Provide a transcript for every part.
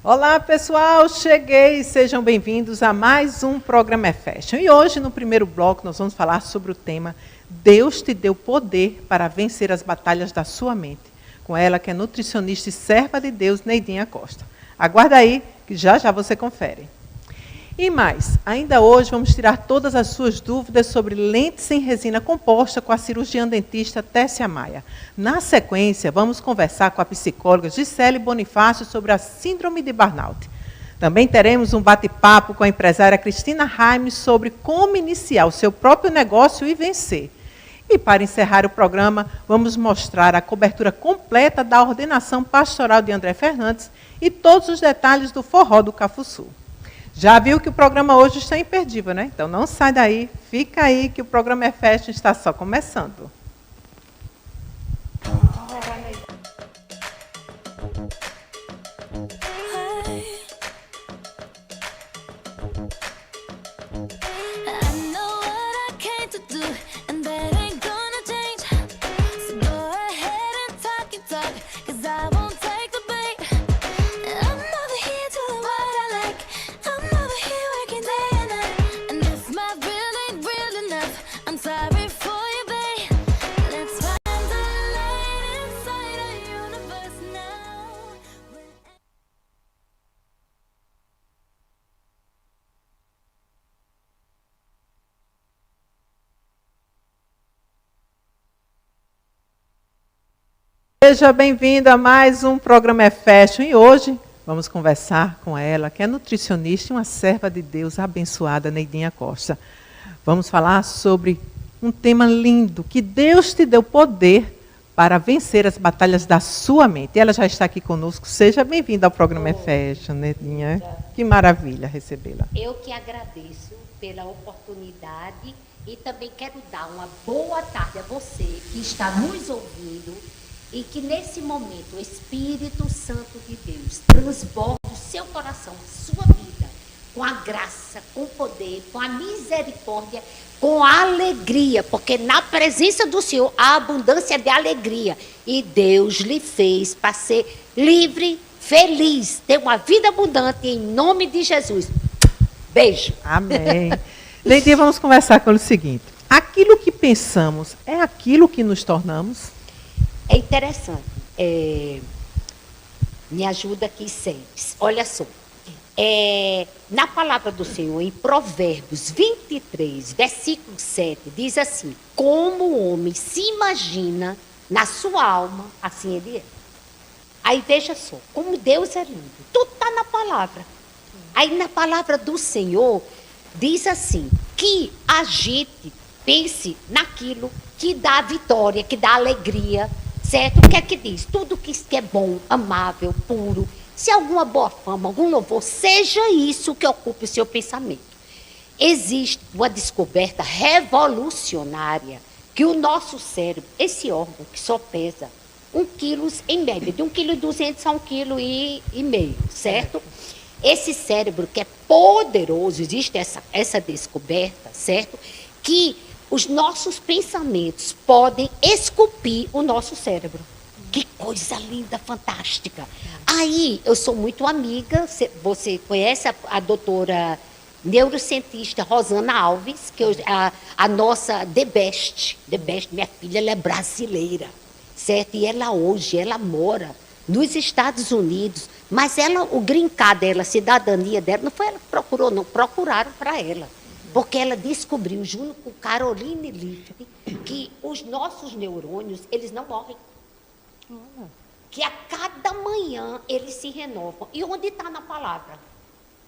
Olá, pessoal, cheguei, sejam bem-vindos a mais um programa Fashion. E hoje, no primeiro bloco, nós vamos falar sobre o tema Deus te deu poder para vencer as batalhas da sua mente. Com ela, que é nutricionista e serva de Deus, Neidinha Costa. Aguarda aí, que já já você confere. E mais, ainda hoje vamos tirar todas as suas dúvidas sobre lentes em resina composta com a cirurgiã dentista Tessia Maia. Na sequência, vamos conversar com a psicóloga Gisele Bonifácio sobre a síndrome de burnout. Também teremos um bate-papo com a empresária Cristina Raimes sobre como iniciar o seu próprio negócio e vencer. E para encerrar o programa, vamos mostrar a cobertura completa da ordenação pastoral de André Fernandes e todos os detalhes do forró do Cafuçu. Já viu que o programa hoje está imperdível, né? Então não sai daí, fica aí que o programa Fashion está só começando. Seja bem-vindo a mais um programa Fashion e hoje vamos conversar com ela, que é nutricionista e uma serva de Deus abençoada, Neidinha Costa. Vamos falar sobre um tema lindo, que Deus te deu poder para vencer as batalhas da sua mente. E ela já está aqui conosco. Seja bem-vinda ao programa Fashion, Neidinha. Que maravilha recebê-la. Eu que agradeço pela oportunidade e também quero dar uma boa tarde a você que está nos ouvindo. E que nesse momento o Espírito Santo de Deus transborde o seu coração, sua vida, com a graça, com o poder, com a misericórdia, com a alegria, porque na presença do Senhor há abundância de alegria. E Deus lhe fez para ser livre, feliz, ter uma vida abundante em nome de Jesus. Beijo. Amém. Neidinha, vamos conversar com o seguinte. Aquilo que pensamos é aquilo que nos tornamos? É interessante, me ajuda aqui sempre. Olha só, na palavra do Senhor, em Provérbios 23, versículo 7, diz assim: como o homem se imagina na sua alma, assim ele é. Aí veja só, como Deus é lindo, tudo está na palavra. Aí na palavra do Senhor, diz assim, que a gente pense naquilo que dá vitória, que dá alegria. Certo? O que é que diz? Tudo que é bom, amável, puro, se alguma boa fama, algum louvor, seja isso que ocupe o seu pensamento. Existe uma descoberta revolucionária que o nosso cérebro, esse órgão que só pesa 1 quilo em média, de 1,2 kg a 1,5 kg, certo? Esse cérebro que é poderoso, existe essa descoberta, certo? Que os nossos pensamentos podem esculpir o nosso cérebro. Que coisa linda, fantástica. Aí, eu sou muito amiga, você conhece a doutora neurocientista Rosana Alves, que a nossa The Best, minha filha, ela é brasileira, certo? E ela hoje, ela mora nos Estados Unidos, mas ela, o green card dela, a cidadania dela, não foi ela que procurou, não, procuraram para ela. Porque ela descobriu, junto com Caroline Leaf, que os nossos neurônios, eles não morrem. Que a cada manhã eles se renovam. E onde está na palavra?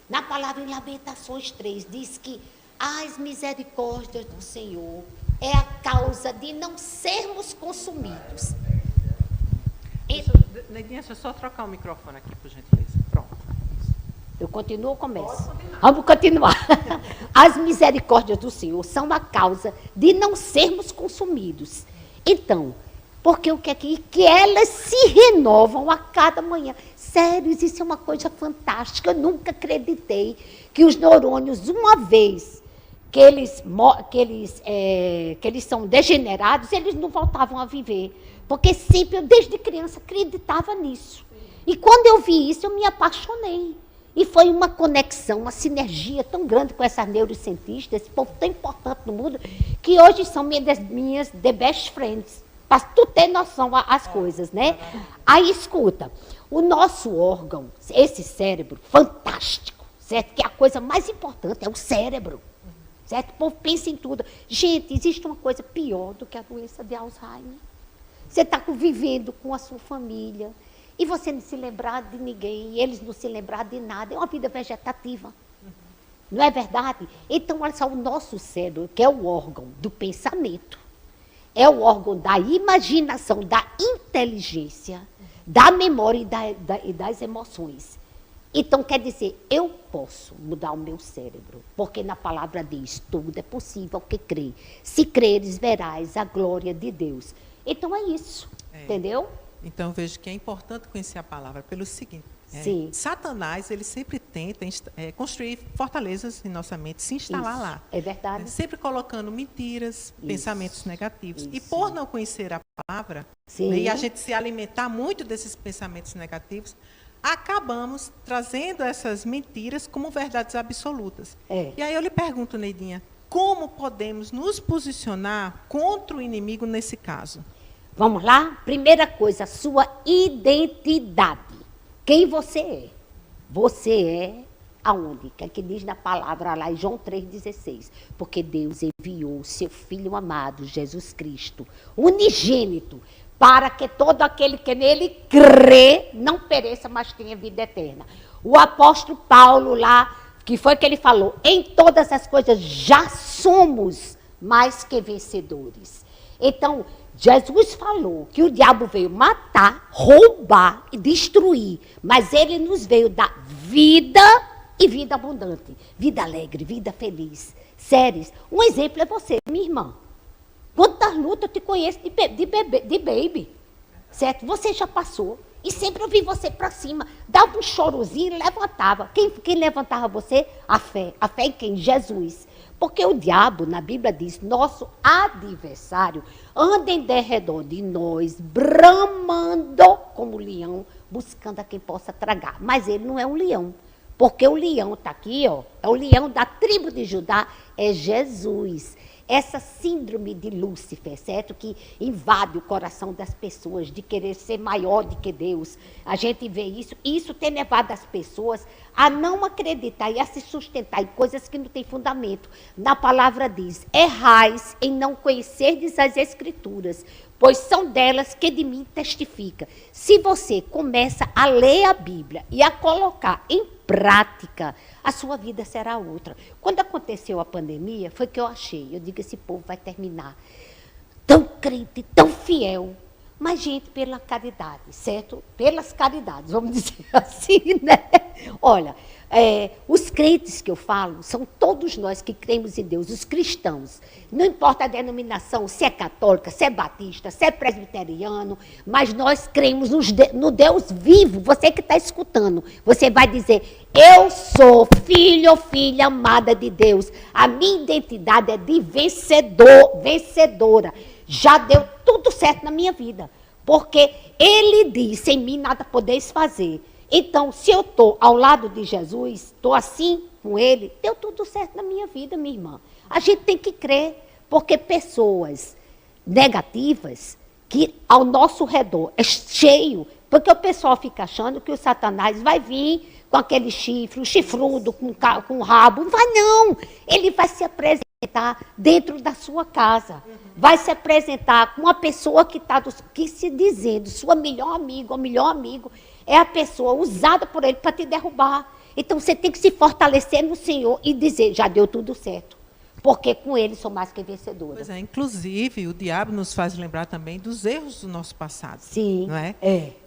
Na palavra em Lamentações 3, diz que as misericórdias do Senhor é a causa de não sermos consumidos. Neidinha, deixa eu só trocar o microfone aqui, por gentileza. Pronto. Eu continuo ou começo? Vamos continuar. As misericórdias do Senhor são a causa de não sermos consumidos. Então, porque o que é que elas se renovam a cada manhã. Sério, isso é uma coisa fantástica. Eu nunca acreditei que os neurônios, uma vez que eles são degenerados, eles não voltavam a viver. Porque sempre, eu desde criança, acreditava nisso. E quando eu vi isso, eu me apaixonei. E foi uma conexão, uma sinergia tão grande com essas neurocientistas, esse povo tão importante no mundo, que hoje são minhas the best friends. Para tu ter noção as coisas, né? Aí, escuta, o nosso órgão, esse cérebro fantástico, certo? Que é a coisa mais importante, é o cérebro. Certo? O povo pensa em tudo. Gente, existe uma coisa pior do que a doença de Alzheimer. Você está vivendo com a sua família e você não se lembrar de ninguém, e eles não se lembrar de nada. É uma vida vegetativa. Não é verdade? Então, olha só, o nosso cérebro, que é o órgão do pensamento, é o órgão da imaginação, da inteligência, da memória e das emoções. Então, quer dizer, eu posso mudar o meu cérebro, porque na palavra diz, tudo é possível que crê. Se creres, verás a glória de Deus. Então, é isso, entendeu? Então, eu vejo que é importante conhecer a palavra pelo seguinte. Sim. Satanás, ele sempre tenta construir fortalezas em nossa mente, se instalar Isso, lá. é verdade. Sempre colocando mentiras, pensamentos negativos. E Isso. por não conhecer a palavra, Sim. né, e a gente se alimentar muito desses pensamentos negativos, acabamos trazendo essas mentiras como verdades absolutas. E aí eu lhe pergunto, Neidinha, como podemos nos posicionar contra o inimigo nesse caso? Vamos lá? Primeira coisa, sua identidade. Quem você é? Você é aonde? Que é que diz na palavra lá em João 3,16. Porque Deus enviou o seu Filho amado, Jesus Cristo, unigênito, para que todo aquele que nele crê não pereça, mas tenha vida eterna. O apóstolo Paulo lá, que foi que ele falou, em todas as coisas já somos mais que vencedores. Então, Jesus falou que o diabo veio matar, roubar e destruir, mas ele nos veio dar vida e vida abundante, vida alegre, vida feliz. Séries, um exemplo é você, minha irmã. Quantas lutas eu te conheço de baby, certo? Você já passou. E sempre eu vi você para cima. Dava um chorozinho e levantava. Quem levantava você? A fé. A fé em quem? Jesus. Porque o diabo, na Bíblia diz, nosso adversário, anda em derredor de nós, bramando como leão, buscando a quem possa tragar. Mas ele não é um leão. Porque o leão está aqui, ó, é o leão da tribo de Judá, é Jesus. Essa síndrome de Lúcifer, certo? Que invade o coração das pessoas, de querer ser maior do que Deus. A gente vê isso, e isso tem levado as pessoas a não acreditar e a se sustentar em coisas que não têm fundamento. Na palavra diz, errais em não conhecerdes as Escrituras, pois são delas que de mim testifica. Se você começa a ler a Bíblia e a colocar em prática, a sua vida será outra. Quando aconteceu a pandemia, foi que eu achei. Eu digo, esse povo vai terminar tão crente, tão fiel. Mas, gente, pela caridade, certo? Pelas caridades, vamos dizer assim, né? Olha, os crentes que eu falo, são todos nós que cremos em Deus, os cristãos. Não importa a denominação, se é católica, se é batista, se é presbiteriano, mas nós cremos no Deus vivo. Você que está escutando, você vai dizer, eu sou filho ou filha amada de Deus. A minha identidade é de vencedora. Já deu tudo certo na minha vida. Porque ele disse, em mim nada podeis fazer. Então, se eu estou ao lado de Jesus, estou assim com ele, deu tudo certo na minha vida, minha irmã. A gente tem que crer, porque pessoas negativas, que ao nosso redor é cheio, porque o pessoal fica achando que o Satanás vai vir com aquele chifre, o chifrudo, com o rabo. Não vai não, ele vai se apresentar dentro da sua casa. Vai se apresentar com uma pessoa que está se dizendo, sua melhor amiga, o melhor amigo, é a pessoa usada por ele para te derrubar. Então você tem que se fortalecer no Senhor e dizer, já deu tudo certo. Porque com ele sou mais que vencedora. Pois é, inclusive o diabo nos faz lembrar também dos erros do nosso passado. Sim, não é?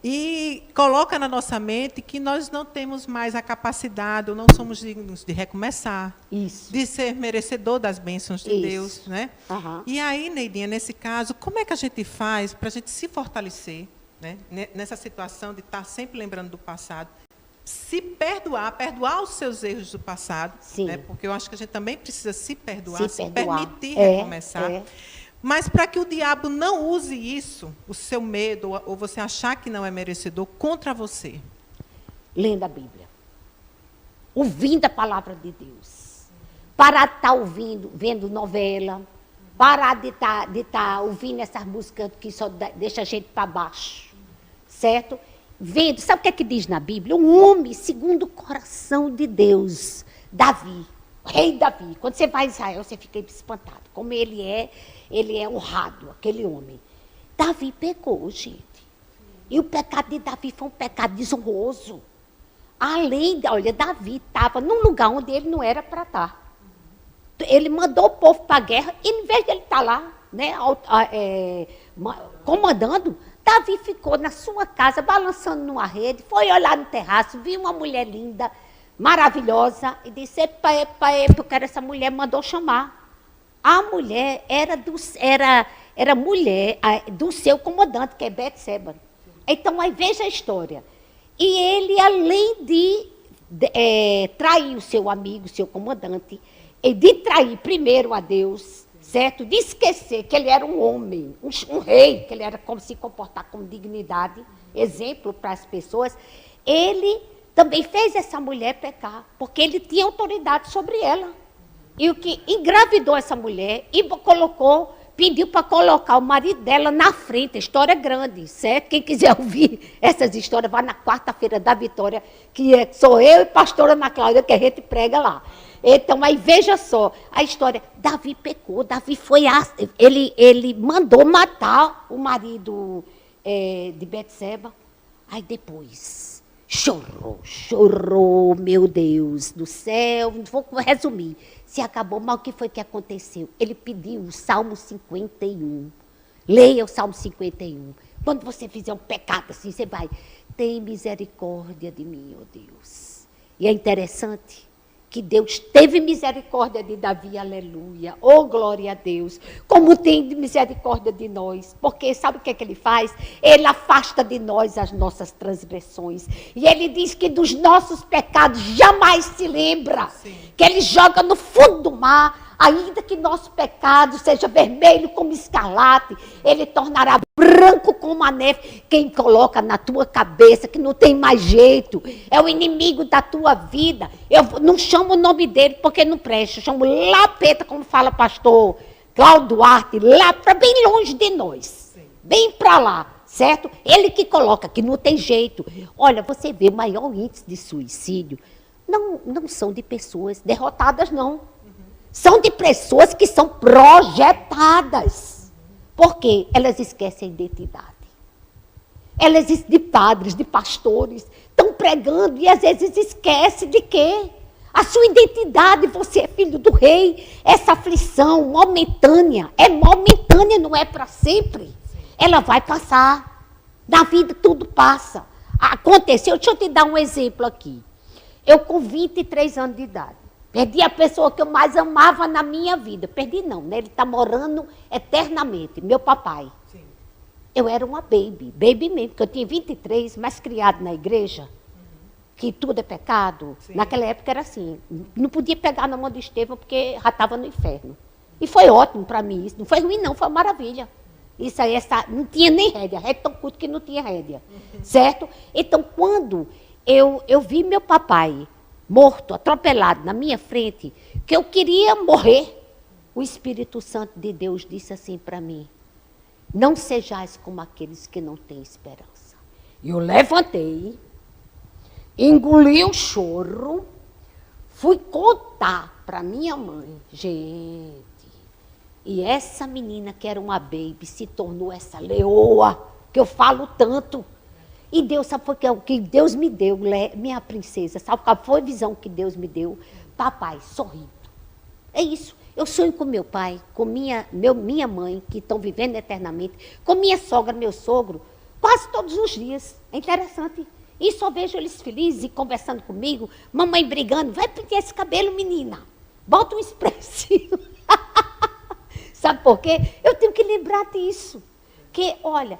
E coloca na nossa mente que nós não temos mais a capacidade, ou não somos dignos de recomeçar. Isso. De ser merecedor das bênçãos de Deus. Né? Uhum. E aí, Neidinha, nesse caso, como é que a gente faz para a gente se fortalecer, né? Nessa situação de estar sempre lembrando do passado? Se perdoar os seus erros do passado, né? Porque eu acho que a gente também precisa se perdoar, se permitir recomeçar. Mas para que o diabo não use isso, o seu medo, ou você achar que não é merecedor, contra você. Lendo a Bíblia. Ouvindo a palavra de Deus. Parar de estar vendo novela. Parar de estar ouvindo essas músicas que só deixa a gente para baixo. Certo? Vendo. Sabe o que é que diz na Bíblia? Um homem segundo o coração de Deus. Davi. O rei Davi. Quando você vai a Israel, você fica espantado. Como ele é honrado, aquele homem. Davi pecou, gente. E o pecado de Davi foi um pecado desonroso. Olha, Davi estava num lugar onde ele não era para estar. Ele mandou o povo para a guerra, e em vez de ele estar lá, né, comandando, Davi ficou na sua casa, balançando numa rede, foi olhar no terraço, viu uma mulher linda, maravilhosa, e disse, epa, eu quero essa mulher, mandou chamar. A mulher era mulher do seu comandante, que é Betseba. Então, aí veja a história. E ele, além de trair o seu amigo, o seu comandante, e de trair primeiro a Deus, certo? De esquecer que ele era um homem, um rei, que ele era como se comportar com dignidade, exemplo para as pessoas, ele também fez essa mulher pecar, porque ele tinha autoridade sobre ela. E o que engravidou essa mulher e pediu para colocar o marido dela na frente. História grande, certo? Quem quiser ouvir essas histórias, vá na quarta-feira da Vitória, sou eu e pastora Ana Cláudia, que a gente prega lá. Então, aí veja só, a história. Davi pecou, Davi ele mandou matar o marido de Betseba. Aí depois, chorou, meu Deus do céu, vou resumir. Se acabou, mas o que foi que aconteceu? Ele pediu o Salmo 51. Leia o Salmo 51. Quando você fizer um pecado assim, você vai, tem misericórdia de mim, ó Deus. E é interessante que Deus teve misericórdia de Davi, aleluia. Oh, glória a Deus. Como tem misericórdia de nós. Porque sabe o que é que ele faz? Ele afasta de nós as nossas transgressões. E ele diz que dos nossos pecados jamais se lembra. Sim. Que ele joga no fundo do mar. Ainda que nosso pecado seja vermelho como escarlate, ele tornará branco como a neve. Quem coloca na tua cabeça que não tem mais jeito é o inimigo da tua vida. Eu não chamo o nome dele porque não presta. Eu chamo Lapeta, como fala pastor Cláudio Duarte, lá para bem longe de nós. Sim. Bem para lá, certo? Ele que coloca que não tem jeito. Olha, você vê o maior índice de suicídio. Não são de pessoas derrotadas, não. São de pessoas que são projetadas. Por quê? Elas esquecem a identidade. Elas, de padres, de pastores, estão pregando e às vezes esquecem de quê? A sua identidade, você é filho do rei. Essa aflição momentânea, não é para sempre. Ela vai passar. Na vida tudo passa. Aconteceu, deixa eu te dar um exemplo aqui. Eu com 23 anos de idade. Perdi a pessoa que eu mais amava na minha vida. Perdi não, né? Ele está morando eternamente, meu papai. Sim. Eu era uma baby mesmo, porque eu tinha 23, mas criado na igreja, que tudo é pecado. Sim. Naquela época era assim, não podia pegar na mão de Estevão porque já estava no inferno. E foi ótimo para mim isso, não foi ruim não, foi uma maravilha. Isso aí, não tinha nem rédea, é tão curto que não tinha rédea, certo? Então, quando eu vi meu papai morto, atropelado na minha frente, que eu queria morrer, o Espírito Santo de Deus disse assim para mim, não sejais como aqueles que não têm esperança. E eu levantei, engoli o choro, fui contar para minha mãe, gente, e essa menina que era uma baby se tornou essa leoa, que eu falo tanto. E Deus, sabe o que Deus me deu, minha princesa, sabe qual foi a visão que Deus me deu? Papai, sorrindo. É isso. Eu sonho com meu pai, com minha mãe, que estão vivendo eternamente, com minha sogra, meu sogro, quase todos os dias. É interessante. E só vejo eles felizes e conversando comigo, mamãe brigando, vai pintar esse cabelo, menina. Bota um expressivo. Sabe por quê? Eu tenho que lembrar disso. Que, olha,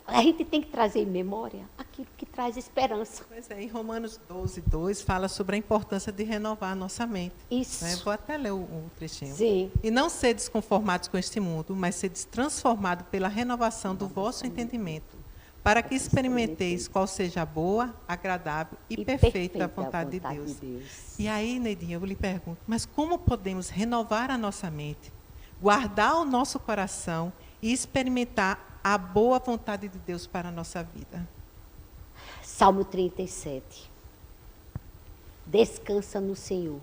a gente tem que trazer em memória aquilo que traz esperança. Pois é, em Romanos 12:2 fala sobre a importância de renovar a nossa mente. Isso. Né? Vou até ler o trechinho. Sim. E não ser desconformados com este mundo, mas ser transformados pela renovação do vosso entendimento, para que experimenteis qual seja a boa, agradável e perfeita vontade de Deus. E aí, Neidinha, eu lhe pergunto, mas como podemos renovar a nossa mente, guardar o nosso coração e experimentar a boa vontade de Deus para a nossa vida? Salmo 37. Descansa no Senhor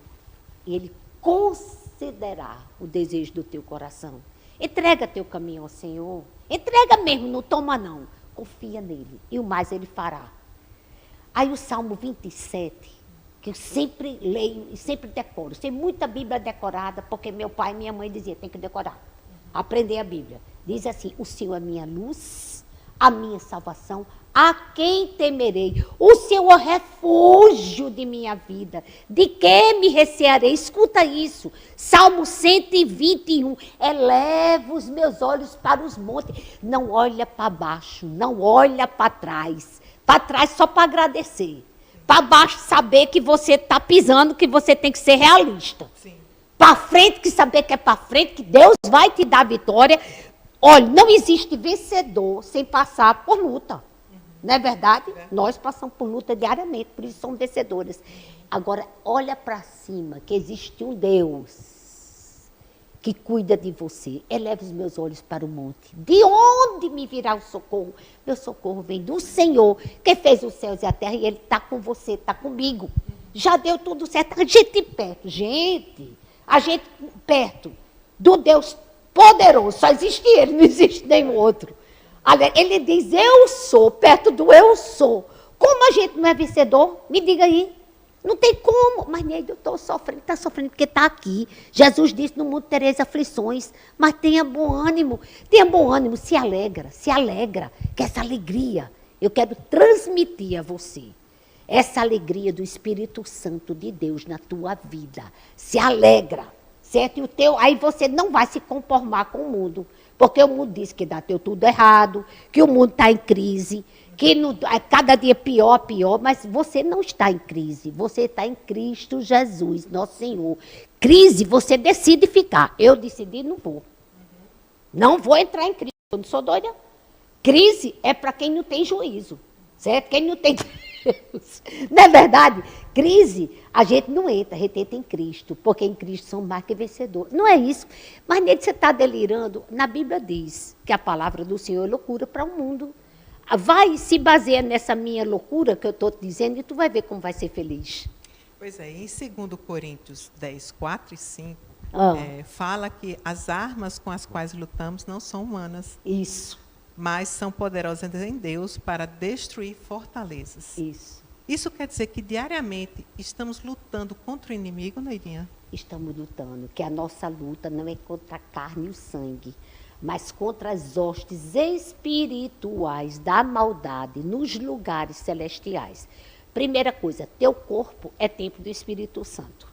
e Ele concederá o desejo do teu coração. Entrega teu caminho ao Senhor. Entrega mesmo, não toma não. Confia nele e o mais Ele fará. Aí o Salmo 27, que eu sempre leio e sempre decoro. Tem muita Bíblia decorada, porque meu pai e minha mãe diziam, tem que decorar. Aprender a Bíblia. Diz assim, o Senhor é minha luz, a minha salvação, a quem temerei? O Senhor é o refúgio de minha vida. De que me recearei? Escuta isso. Salmo 121. Eleva os meus olhos para os montes. Não olha para baixo, não olha para trás. Para trás só para agradecer. Para baixo saber que você está pisando, que você tem que ser realista. Para frente que saber que é para frente, que Deus vai te dar vitória. Olha, não existe vencedor sem passar por luta. Não é verdade? Nós passamos por luta diariamente, por isso somos vencedores. Agora, olha para cima, que existe um Deus que cuida de você. Eleva os meus olhos para o monte. De onde me virá o socorro? Meu socorro vem do Senhor, que fez os céus e a terra, e Ele está com você, está comigo. Já deu tudo certo. A gente perto, a gente perto do Deus poderoso. Só existe Ele, não existe nenhum outro. Ele diz, eu sou, perto do eu sou. Como a gente não é vencedor? Me diga aí. Não tem como. Mas Neide, eu estou sofrendo. Está sofrendo porque está aqui. Jesus disse, no mundo tereis aflições. Mas tenha bom ânimo. Tenha bom ânimo, se alegra. Que essa alegria eu quero transmitir a você. Essa alegria do Espírito Santo de Deus na tua vida. Se alegra. Certo? Aí você não vai se conformar com o mundo. Porque o mundo diz que dá tudo errado, que o mundo está em crise, que cada dia pior, mas você não está em crise, você está em Cristo Jesus, nosso Senhor. Crise, você decide ficar. Eu decidi, não vou. Não vou entrar em crise, eu não sou doida. Crise é para quem não tem juízo, certo? Quem não tem Deus. Não é verdade? Crise, a gente não entra, a gente entra em Cristo, porque em Cristo são mais que vencedores. Não é isso. Mas nem você está delirando. Na Bíblia diz que a palavra do Senhor é loucura para o mundo. Vai se basear nessa minha loucura que eu estou te dizendo e tu vai ver como vai ser feliz. Pois é, em 2 Coríntios 10, 4 e 5, fala que as armas com as quais lutamos não são humanas. Isso. Mas são poderosas em Deus para destruir fortalezas. Isso quer dizer que diariamente estamos lutando contra o inimigo, Neidinha? Estamos lutando, que a nossa luta não é contra a carne e o sangue, mas contra as hostes espirituais da maldade nos lugares celestiais. Primeira coisa, teu corpo é templo do Espírito Santo.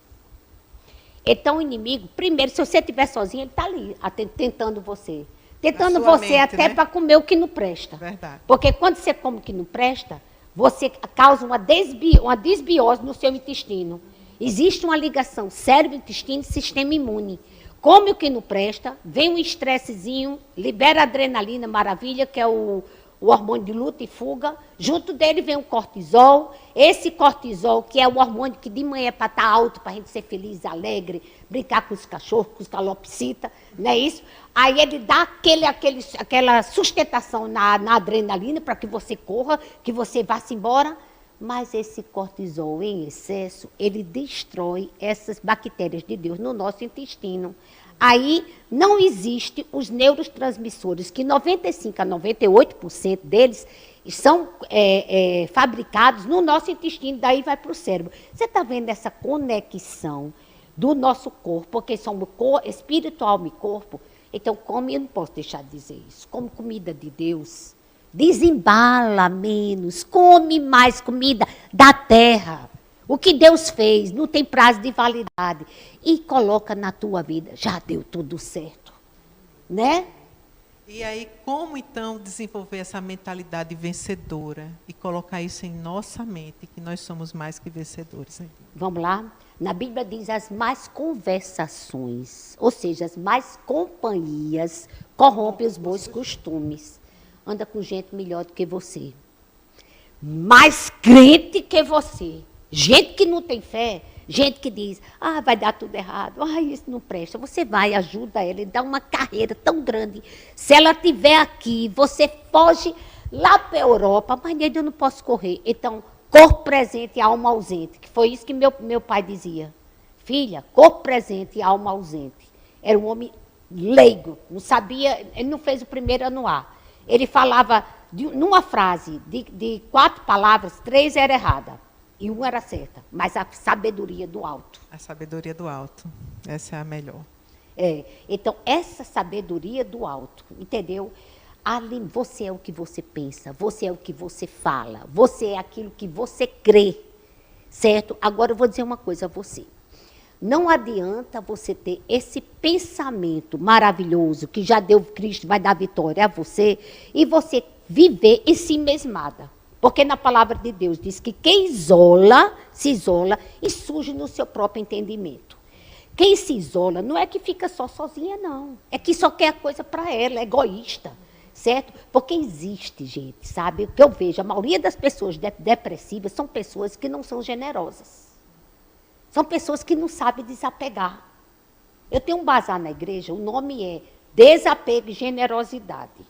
Então o inimigo, primeiro, se você estiver sozinho, ele está ali, tentando você. Tentando você mente, até, né? Para comer o que não presta. Verdade. Porque quando você come o que não presta, você causa uma desbiose no seu intestino. Existe uma ligação cérebro, intestino e sistema imune. Come o que não presta, vem um estressezinho, libera adrenalina, maravilha, que é o hormônio de luta e fuga. Junto dele vem o cortisol. Esse cortisol, que é o hormônio que de manhã é para estar alto, para a gente ser feliz, alegre, brincar com os cachorros, com os calopsitas, não é isso? Aí ele dá aquela sustentação na adrenalina para que você corra, que você vá-se embora. Mas esse cortisol em excesso, ele destrói essas bactérias de Deus no nosso intestino. Aí não existe os neurotransmissores, que 95% a 98% deles são fabricados no nosso intestino, daí vai para o cérebro. Você está vendo essa conexão do nosso corpo, porque somos espírito, alma e corpo? Então, eu não posso deixar de dizer isso, como comida de Deus, desembala menos, come mais comida da terra. O que Deus fez não tem prazo de validade. E coloca na tua vida, já deu tudo certo. Né? E aí, como então desenvolver essa mentalidade vencedora e colocar isso em nossa mente, que nós somos mais que vencedores? Vamos lá? Na Bíblia diz as más conversações, ou seja, as más companhias corrompem os bons costumes. Anda com gente melhor do que você, mais crente que você, gente que não tem fé, gente que diz, vai dar tudo errado, isso não presta. Você vai, ajuda ela e dá uma carreira tão grande. Se ela estiver aqui, você foge lá para a Europa, mas eu não posso correr. Então, corpo presente e alma ausente, que foi isso que meu pai dizia. Filha, corpo presente e alma ausente. Era um homem leigo, não sabia, ele não fez o primeiro anuar. Ele falava, numa frase de 4 palavras, 3 era errada. E 1 era certa, mas a sabedoria do alto. A sabedoria do alto, essa é a melhor. Então, essa sabedoria do alto, entendeu? Você é o que você pensa, você é o que você fala, você é aquilo que você crê, certo? Agora eu vou dizer uma coisa a você. Não adianta você ter esse pensamento maravilhoso que já deu Cristo, vai dar vitória a você, e você viver em si mesmada. Porque na palavra de Deus diz que quem isola, se isola e surge no seu próprio entendimento. Quem se isola não é que fica só sozinha, não. É que só quer a coisa para ela, é egoísta, certo? Porque existe, gente, sabe? O que eu vejo, a maioria das pessoas depressivas são pessoas que não são generosas. São pessoas que não sabem desapegar. Eu tenho um bazar na igreja, o nome é Desapego e Generosidade.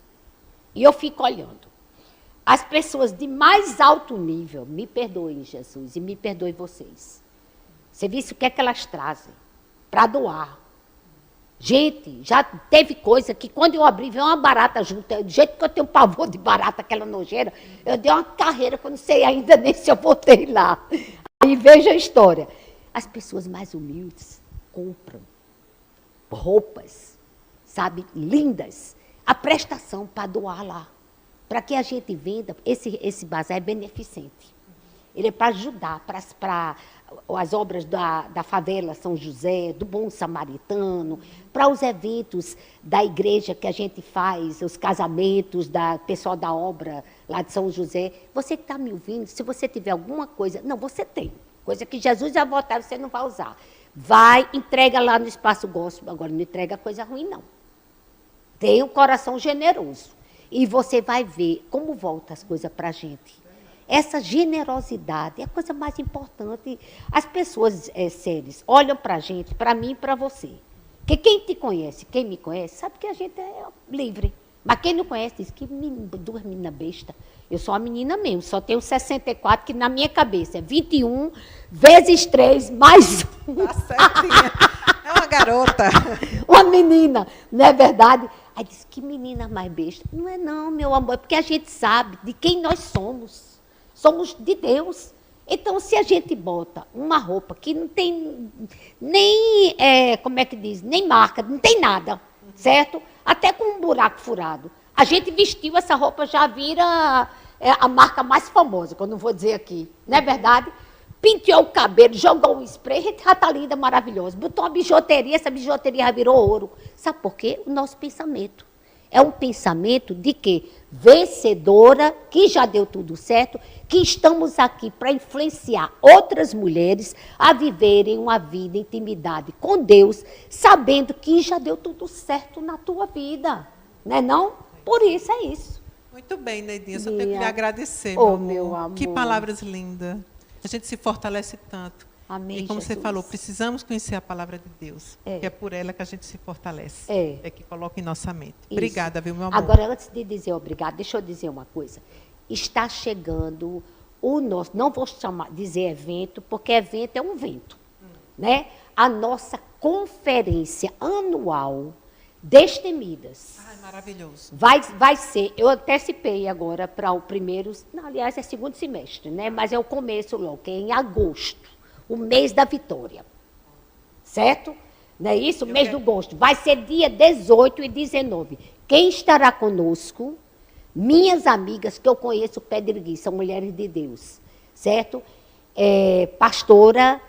E eu fico olhando. As pessoas de mais alto nível, me perdoem, Jesus, e me perdoem vocês. Você viu o que é que elas trazem para doar? Gente, já teve coisa que quando eu abri, veio uma barata junto. Do jeito que eu tenho pavor de barata, aquela nojeira, eu dei uma carreira que eu não sei ainda nem se eu voltei lá. Aí veja a história. As pessoas mais humildes compram roupas, sabe, lindas, a prestação para doar lá. Para que a gente venda, esse bazar é beneficente. Ele é para ajudar, para as obras da favela São José, do Bom Samaritano, para os eventos da igreja que a gente faz, os casamentos da pessoal da obra lá de São José. Você que está me ouvindo, se você tiver alguma coisa, não, você tem. Coisa que Jesus já botar, você não vai usar. Vai, entrega lá no espaço gospel. Agora, não entrega coisa ruim, não. Tenha um coração generoso. E você vai ver como volta as coisas para a gente. Essa generosidade é a coisa mais importante. As pessoas sérias olham para a gente, para mim e para você. Porque quem te conhece, quem me conhece, sabe que a gente é livre. Mas quem não conhece diz que duas meninas besta. Eu sou uma menina mesmo, só tenho 64, que na minha cabeça é 21 vezes 3 mais 1. Tá certinha. É uma garota. Uma menina, não é verdade? Aí diz, que menina mais besta. Não é não, meu amor, é porque a gente sabe de quem nós somos. Somos de Deus. Então, se a gente bota uma roupa que não tem nem, como é que diz, nem marca, não tem nada, certo? Até com um buraco furado. A gente vestiu essa roupa, já vira a marca mais famosa, que eu não vou dizer aqui. Não é verdade? Penteou o cabelo, jogou um spray, a gente já está linda, maravilhosa. Botou uma bijuteria, essa bijuteria já virou ouro. Sabe por quê? O nosso pensamento. É um pensamento de que vencedora, que já deu tudo certo, que estamos aqui para influenciar outras mulheres a viverem uma vida em intimidade com Deus, sabendo que já deu tudo certo na tua vida. Não é não? Por isso é isso. Muito bem, Neidinha, só tenho que lhe agradecer, meu amor. Que palavras lindas. A gente se fortalece tanto. Amém, e como Jesus. você falou, precisamos conhecer a palavra de Deus, que é por ela que a gente se fortalece. É que coloca em nossa mente. Isso. Obrigada, viu, meu amor? Agora, antes de dizer obrigado, deixa eu dizer uma coisa. Está chegando o nosso, não vou dizer evento, porque evento é um vento, né? A nossa conferência anual Destemidas. Ai, maravilhoso. Vai ser, eu antecipei agora para o primeiro, não, aliás, é segundo semestre, né? Mas é o começo logo, que é em agosto, o mês da vitória. Certo? Não é isso? O mês do gosto. Vai ser dia 18 e 19. Quem estará conosco? Minhas amigas, que eu conheço o pé de Gui, são mulheres de Deus. Certo? Pastora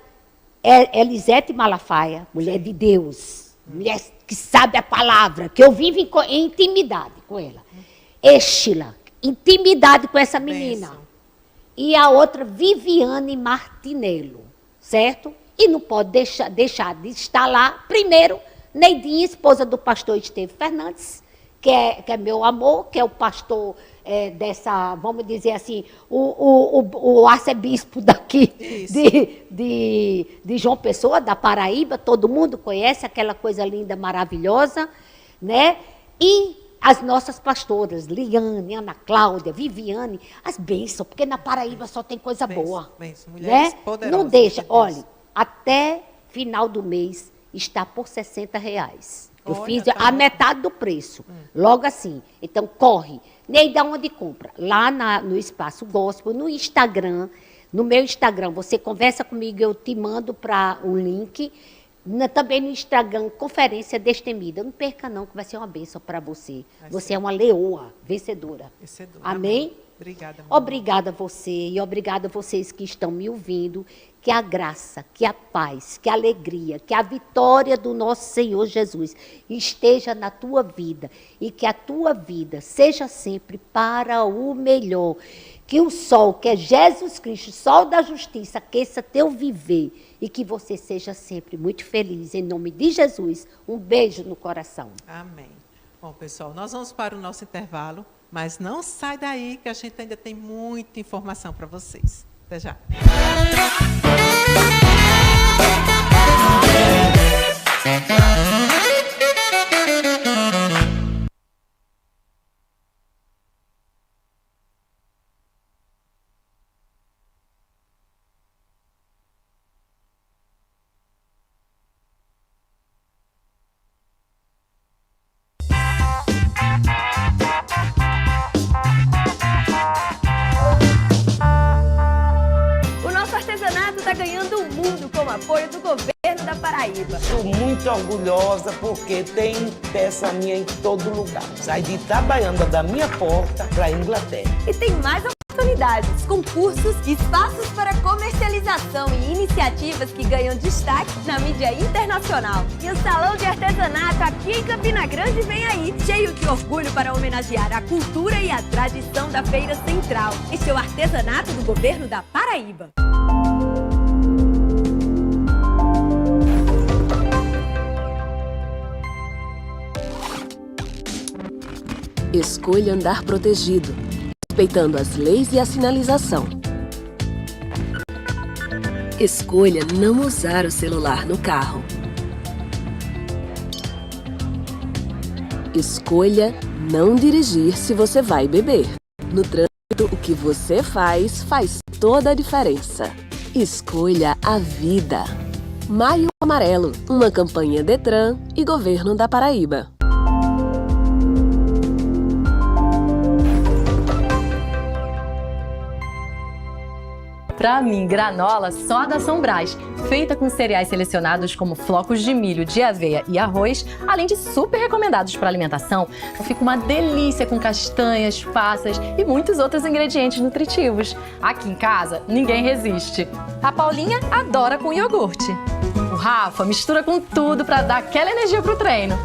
Elisete Malafaia, mulher de Deus. Mulher que sabe a palavra, que eu vivo em intimidade com ela. Estila, intimidade com essa menina. Benção. E a outra, Viviane Martinello, certo? E não pode deixar de estar lá. Primeiro, Neidinha, esposa do pastor Estevão Fernandes, que é meu amor, que é o pastor dessa, vamos dizer assim, o arcebispo daqui de João Pessoa, da Paraíba, todo mundo conhece, aquela coisa linda, maravilhosa, né? E as nossas pastoras, Liane, Ana Cláudia, Viviane, as bênçãos, porque na Paraíba só tem coisa boa. Mulheres Né? poderosas Não deixa, de Deus. olha, até final do mês está por R$60. Eu Olha, fiz tá a bom. metade do preço, logo assim. Então, corre. Nem da onde compra? Lá no Espaço Gospel, no Instagram. No meu Instagram, você conversa comigo, eu te mando para o link. Também no Instagram, Conferência Destemida. Não perca não, que vai ser uma bênção para você. Você é uma leoa vencedora. Vencedora. Amém? Obrigada, mamãe. Obrigada a você e obrigada a vocês que estão me ouvindo. Que a graça, que a paz, que a alegria, que a vitória do nosso Senhor Jesus esteja na tua vida e que a tua vida seja sempre para o melhor. Que o sol, que é Jesus Cristo, sol da justiça, aqueça teu viver e que você seja sempre muito feliz. Em nome de Jesus, um beijo no coração. Amém. Bom, pessoal, nós vamos para o nosso intervalo, mas não sai daí que a gente ainda tem muita informação para vocês. Até já. O nosso artesanato está ganhando o mundo com o apoio do governo da Paraíba. Estou muito orgulhosa porque tem peça minha em todo lugar. Sai de Itabaiana da minha porta para a Inglaterra. E tem mais oportunidades, concursos, espaços para comercialização e iniciativas que ganham destaque na mídia internacional. E o Salão de Artesanato aqui em Campina Grande vem aí, cheio de orgulho para homenagear a cultura e a tradição da Feira Central. Este é o artesanato do governo da Paraíba. Escolha andar protegido, respeitando as leis e a sinalização. Escolha não usar o celular no carro. Escolha não dirigir se você vai beber. No trânsito, o que você faz toda a diferença. Escolha a vida. Maio Amarelo, uma campanha Detran e Governo da Paraíba. Pra mim, granola só da São Brás, feita com cereais selecionados como flocos de milho, de aveia e arroz, além de super recomendados para alimentação, fica uma delícia com castanhas, passas e muitos outros ingredientes nutritivos. Aqui em casa, ninguém resiste. A Paulinha adora com iogurte. O Rafa mistura com tudo para dar aquela energia pro treino.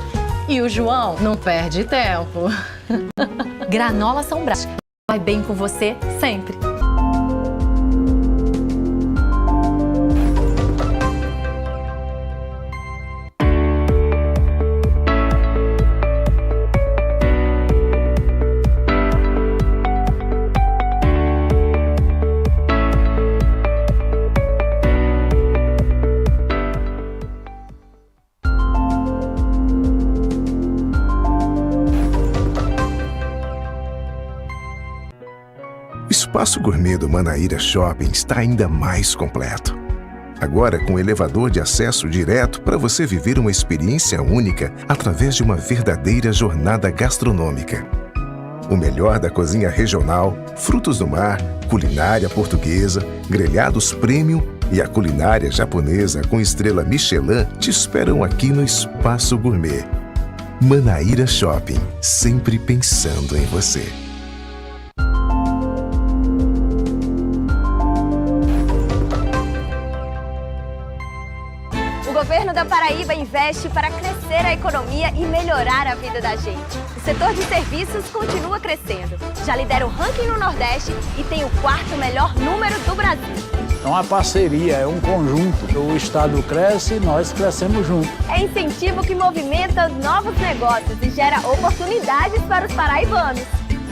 E o João não perde tempo. Granola São Brás vai bem com você sempre. O espaço gourmet do Manaíra Shopping está ainda mais completo. Agora com elevador de acesso direto para você viver uma experiência única através de uma verdadeira jornada gastronômica. O melhor da cozinha regional, frutos do mar, culinária portuguesa, grelhados premium e a culinária japonesa com estrela Michelin te esperam aqui no Espaço Gourmet. Manaíra Shopping, sempre pensando em você. O governo da Paraíba investe para crescer a economia e melhorar a vida da gente. O setor de serviços continua crescendo. Já lidera o ranking no Nordeste e tem o 4º melhor número do Brasil. É uma parceria, é um conjunto. O Estado cresce e nós crescemos juntos. É incentivo que movimenta novos negócios e gera oportunidades para os paraibanos.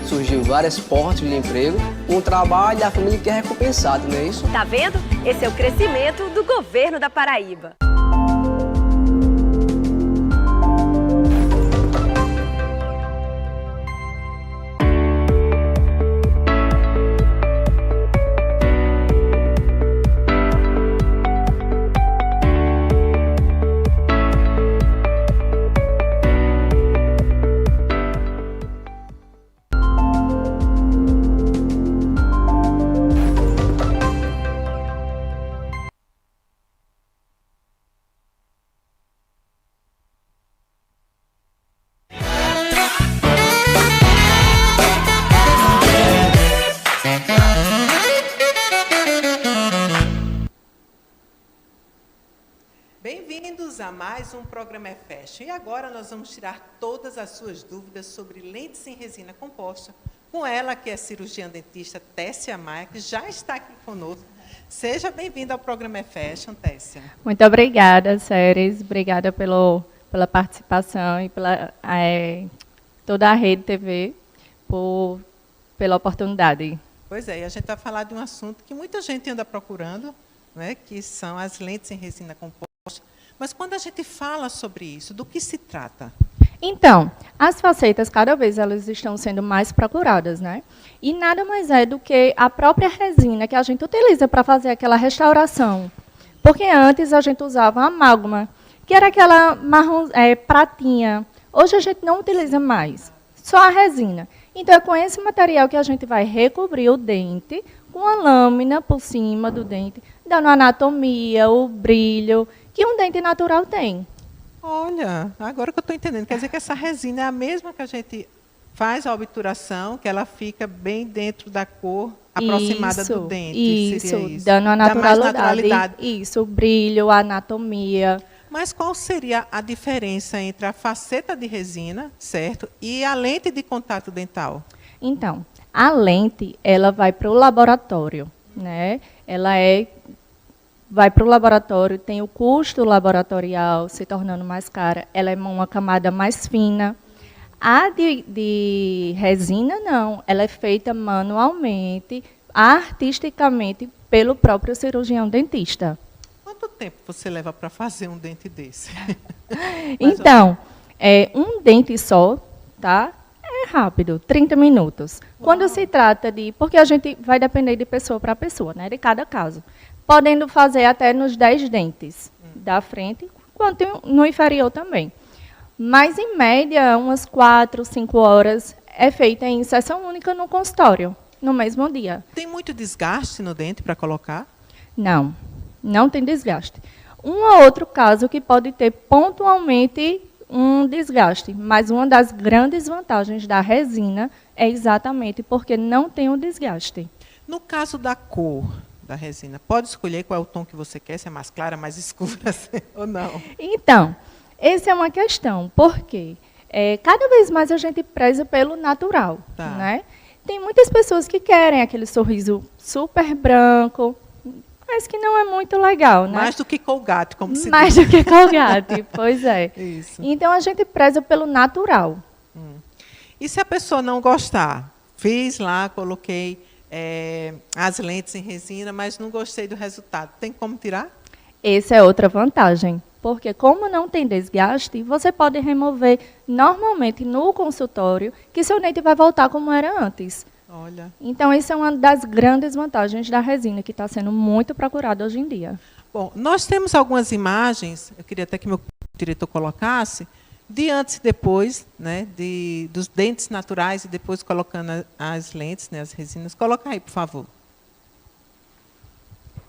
Surgiu várias portas de emprego, um trabalho e a família que é recompensado, não é isso? Tá vendo? Esse é o crescimento do governo da Paraíba. Bem-vindos a mais um programa Fashion. E agora nós vamos tirar todas as suas dúvidas sobre lentes em resina composta com ela, que é cirurgiã dentista Tessia Maia, que já está aqui conosco. Seja bem-vinda ao programa Fashion, Tessia. Muito obrigada, Séries. Obrigada pela participação e pela toda a Rede TV pela oportunidade. Pois é, e a gente vai falar de um assunto que muita gente anda procurando, né, que são as lentes em resina composta. Mas quando a gente fala sobre isso, do que se trata? Então, as facetas, cada vez elas estão sendo mais procuradas, né? E nada mais é do que a própria resina que a gente utiliza para fazer aquela restauração. Porque antes a gente usava a amálgama, que era aquela marrom, pratinha. Hoje a gente não utiliza mais, só a resina. Então, é com esse material que a gente vai recobrir o dente, com a lâmina por cima do dente, dando a anatomia, o brilho que um dente natural tem. Olha, agora que eu estou entendendo, quer dizer que essa resina é a mesma que a gente faz a obturação, que ela fica bem dentro da cor aproximada do dente. Isso, dando a naturalidade. Isso, o brilho, a anatomia. Mas qual seria a diferença entre a faceta de resina, certo, e a lente de contato dental? Então, a lente, ela vai para o laboratório, né? Vai para o laboratório, tem o custo laboratorial se tornando mais cara, ela é uma camada mais fina. A de resina, não, ela é feita manualmente, artisticamente, pelo próprio cirurgião dentista. Quanto tempo você leva para fazer um dente desse? Então, um dente só, tá? É rápido, 30 minutos. Uau. Quando se trata de... Porque a gente vai depender de pessoa para pessoa, né? De cada caso. Podendo fazer até nos 10 dentes da frente, quanto no inferior também. Mas, em média, umas 4, 5 horas é feita em sessão única no consultório, no mesmo dia. Tem muito desgaste no dente para colocar? Não, não tem desgaste. Um ou outro caso que pode ter pontualmente um desgaste, mas uma das grandes vantagens da resina é exatamente porque não tem um desgaste. No caso da cor da resina, pode escolher qual é o tom que você quer, se é mais clara, mais escura, ou não? Então, essa é uma questão, porque cada vez mais a gente preza pelo natural, né? Tem muitas pessoas que querem aquele sorriso super branco, mas que não é muito legal, né? Mais do que Colgate, como se diz. Mais do que Colgate, pois é. Isso. Então, a gente preza pelo natural. E se a pessoa não gostar? Fiz lá, coloquei as lentes em resina, mas não gostei do resultado. Tem como tirar? Essa é outra vantagem, porque como não tem desgaste, você pode remover normalmente no consultório, que seu dente vai voltar como era antes. Olha. Então, isso é uma das grandes vantagens da resina, que está sendo muito procurada hoje em dia. Bom, nós temos algumas imagens, eu queria até que meu diretor colocasse, de antes e depois, né, dos dentes naturais e depois colocando as lentes, né, as resinas. Coloca aí, por favor.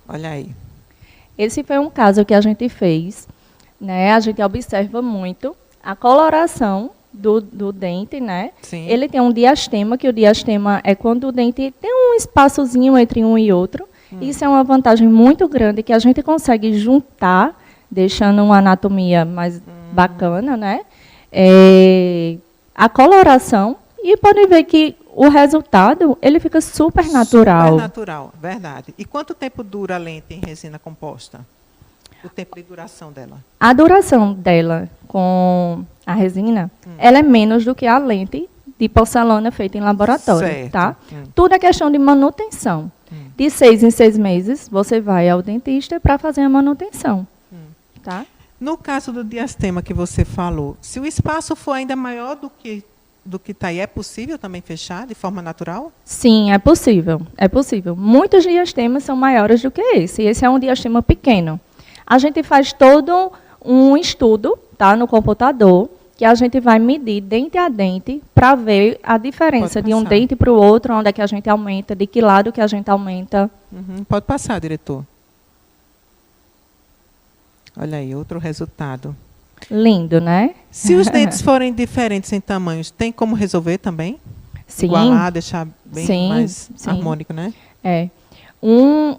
Olha aí. Esse foi um caso que a gente fez, né? A gente observa muito a coloração do dente, né? Sim. Ele tem um diastema, que o diastema é quando o dente tem um espaçozinho entre um e outro. Isso é uma vantagem muito grande, que a gente consegue juntar, deixando uma anatomia mais bacana, né? A coloração, e podem ver que o resultado, ele fica super natural. Super natural, verdade. E quanto tempo dura a lente em resina composta? O tempo de duração dela? A duração dela com a resina, ela é menos do que a lente de porcelana feita em laboratório, certo. tá? Tudo é questão de manutenção. De 6 em 6 meses, você vai ao dentista para fazer a manutenção, tá? No caso do diastema que você falou, se o espaço for ainda maior do que está aí, é possível também fechar de forma natural? Sim, é possível. É possível. Muitos diastemas são maiores do que esse. Esse é um diastema pequeno. A gente faz todo um estudo, tá, no computador, que a gente vai medir dente a dente para ver a diferença de um dente para o outro, onde é que a gente aumenta, de que lado que a gente aumenta. Pode passar, diretor. Olha aí, outro resultado. Lindo, né? Se os dentes forem diferentes em tamanhos, tem como resolver também? Sim. Igualar, deixar bem mais harmônico, né?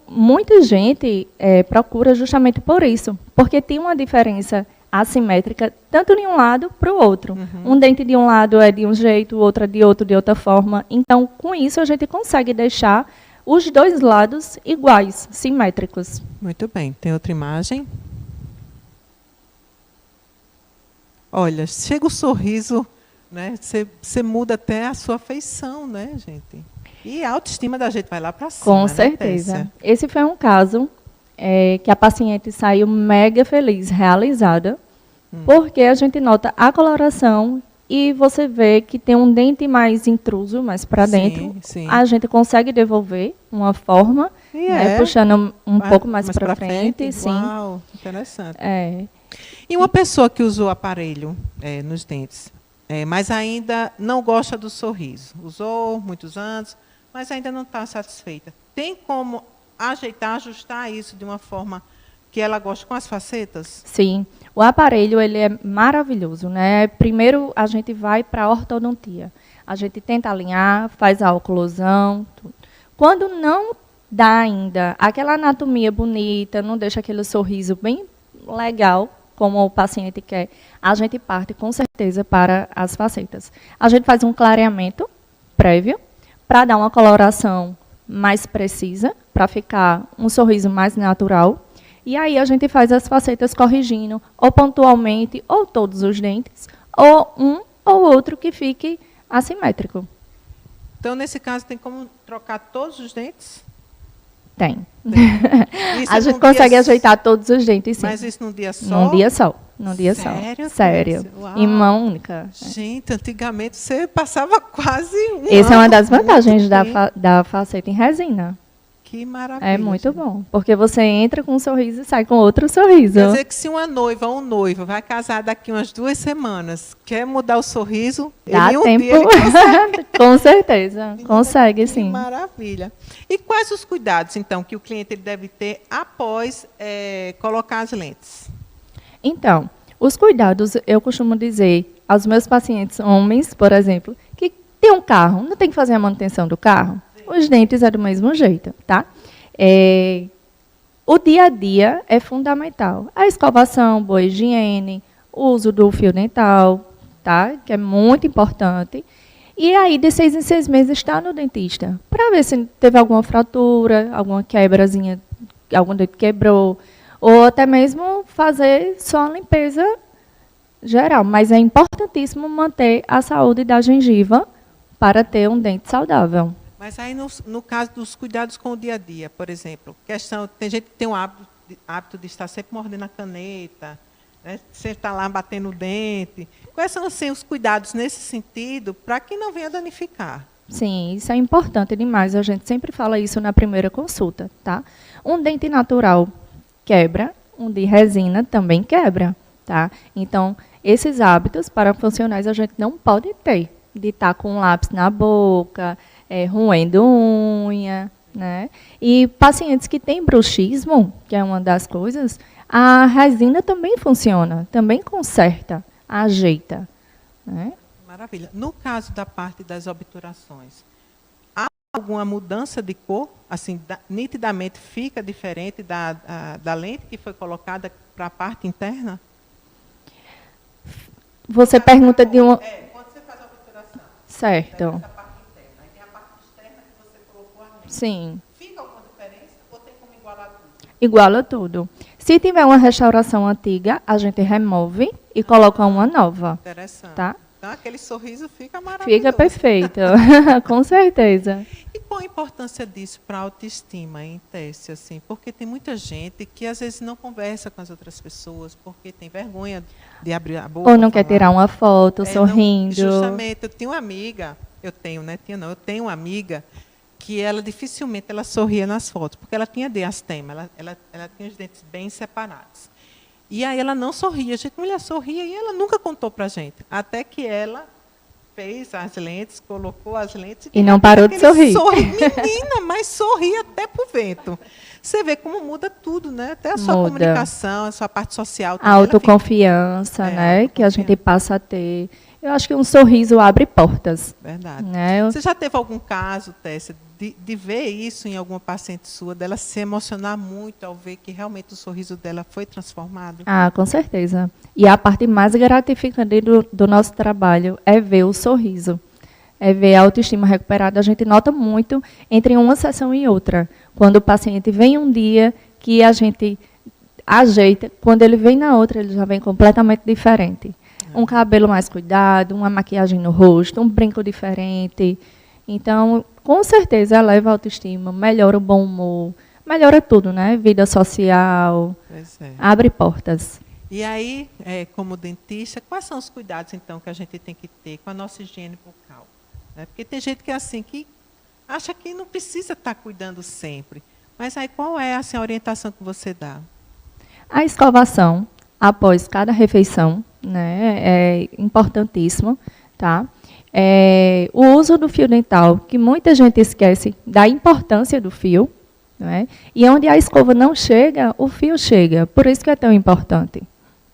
Muita gente procura justamente por isso, porque tem uma diferença assimétrica, tanto de um lado para o outro. Um dente de um lado é de um jeito, o outro é de outro, de outra forma. Então, com isso, a gente consegue deixar os dois lados iguais, simétricos. Muito bem. Tem outra imagem? Olha, chega o sorriso, né? Você muda até a sua feição, né, gente? E a autoestima da gente vai lá para cima. Com certeza. Né, esse foi um caso que a paciente saiu mega feliz, realizada, porque a gente nota a coloração e você vê que tem um dente mais intruso, mais para dentro. Sim. A gente consegue devolver uma forma, né, puxando um pouco mais para frente. Sim. Uau, interessante. É. E uma pessoa que usou aparelho nos dentes, mas ainda não gosta do sorriso, usou muitos anos, mas ainda não está satisfeita. Tem como ajeitar, ajustar isso de uma forma que ela goste com as facetas? Sim. O aparelho, ele é maravilhoso, né? Primeiro, a gente vai para a ortodontia. A gente tenta alinhar, faz a oclusão, tudo. Quando não dá ainda aquela anatomia bonita, não deixa aquele sorriso bem legal, como o paciente quer, a gente parte, com certeza, para as facetas. A gente faz um clareamento prévio, para dar uma coloração mais precisa, para ficar um sorriso mais natural. E aí a gente faz as facetas corrigindo, ou pontualmente, ou todos os dentes, ou um ou outro que fique assimétrico. Então, nesse caso, tem como trocar todos os dentes? Tem. A gente consegue ajeitar todos os dentes, sim. Mas isso num dia só? Num dia só. Num dia só. Sério? Em mão única. Gente, antigamente você passava quase um Essa é uma ano, das vantagens da faceta em resina. Que maravilha. É muito bom, porque você entra com um sorriso e sai com outro sorriso. Quer dizer que se uma noiva ou um noivo vai casar daqui umas 2 semanas, quer mudar o sorriso, dá ele tempo. Dia, ele consegue. Com certeza, consegue sim. Que maravilha. E quais os cuidados, então, que o cliente deve ter após colocar as lentes? Então, os cuidados, eu costumo dizer aos meus pacientes homens, por exemplo, que tem um carro, não tem que fazer a manutenção do carro? Os dentes é do mesmo jeito, tá? O dia a dia é fundamental. A escovação, boa higiene, o uso do fio dental, tá? Que é muito importante. E aí, de 6 em 6 meses, está no dentista, para ver se teve alguma fratura, alguma quebrazinha, algum dente quebrou, ou até mesmo fazer só a limpeza geral. Mas é importantíssimo manter a saúde da gengiva para ter um dente saudável. Mas aí, no caso dos cuidados com o dia a dia, por exemplo, tem gente que tem o hábito de estar sempre mordendo a caneta, né, sempre estar lá batendo o dente. Quais são assim, os cuidados nesse sentido para que não venha danificar? Sim, isso é importante demais. A gente sempre fala isso na primeira consulta, tá? Um dente natural quebra, um de resina também quebra, tá? Então, esses hábitos parafuncionais a gente não pode ter, de estar com um lápis na boca, roendo unha, né? E pacientes que têm bruxismo, que é uma das coisas, a resina também funciona, também conserta, ajeita, né? Maravilha. No caso da parte das obturações, há alguma mudança de cor? Assim, nitidamente fica diferente da lente que foi colocada para a parte interna? Você pergunta de uma... Quando você faz a obturação. Certo. Essa parte interna. Aí tem a parte externa que você colocou a mente. Sim. Fica alguma diferença ou tem como igualar tudo? Iguala tudo. Se tiver uma restauração antiga, a gente remove e coloca uma nova. Interessante. Tá? Então, aquele sorriso fica maravilhoso. Fica perfeito. Com certeza. E qual a importância disso para a autoestima, hein, Tessia? Assim, porque tem muita gente que às vezes não conversa com as outras pessoas porque tem vergonha de abrir a boca. Ou não quer tirar uma foto sorrindo. Justamente. Eu tenho uma amiga, eu tenho uma amiga que ela dificilmente ela sorria nas fotos, porque ela tinha diastema, ela tinha os dentes bem separados. E aí ela não sorria, a gente mulher sorria e ela nunca contou para a gente, até que ela fez as lentes, colocou as lentes e não parou de sorrir. Menina, mas sorria até pro vento. Você vê como muda tudo, né? Até a sua comunicação, a sua parte social. A autoconfiança, né? Que a gente passa a ter. Eu acho que um sorriso abre portas. Verdade. Né? Você já teve algum caso, Tessia, de ver isso em alguma paciente sua, dela se emocionar muito ao ver que realmente o sorriso dela foi transformado? Ah, com certeza. E a parte mais gratificante do nosso trabalho é ver o sorriso. É ver a autoestima recuperada. A gente nota muito entre uma sessão e outra. Quando o paciente vem um dia que a gente ajeita, quando ele vem na outra, ele já vem completamente diferente. Um cabelo mais cuidado, uma maquiagem no rosto, um brinco diferente. Então, com certeza, eleva a autoestima, melhora o bom humor, melhora tudo, né? Vida social, abre portas. E aí, como dentista, quais são os cuidados, então, que a gente tem que ter com a nossa higiene bucal? Né? Porque tem gente que é assim, que acha que não precisa estar cuidando sempre. Mas aí, qual é assim, a orientação que você dá? A escovação, após cada refeição, né, é importantíssimo, tá? O uso do fio dental, que muita gente esquece da importância do fio, né? E onde a escova não chega, o fio chega, por isso que é tão importante.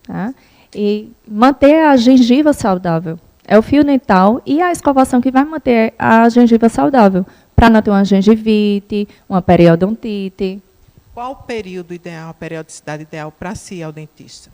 Tá? E manter a gengiva saudável. É o fio dental e a escovação que vai manter a gengiva saudável, para não ter uma gengivite, uma periodontite. Qual o período ideal, a periodicidade ideal para se ir ao dentista?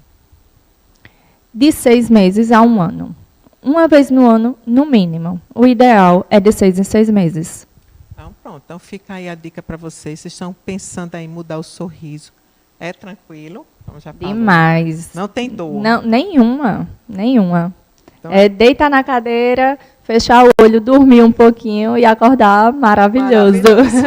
De 6 meses a 1 ano. Uma vez no ano, no mínimo. O ideal é de 6 em 6 meses. Então, pronto. Então, fica aí a dica para vocês. Vocês estão pensando em mudar o sorriso. É tranquilo? Como já falou. Demais. Não tem dor? Não, nenhuma. Então, deitar na cadeira, fechar o olho, dormir um pouquinho e acordar maravilhoso.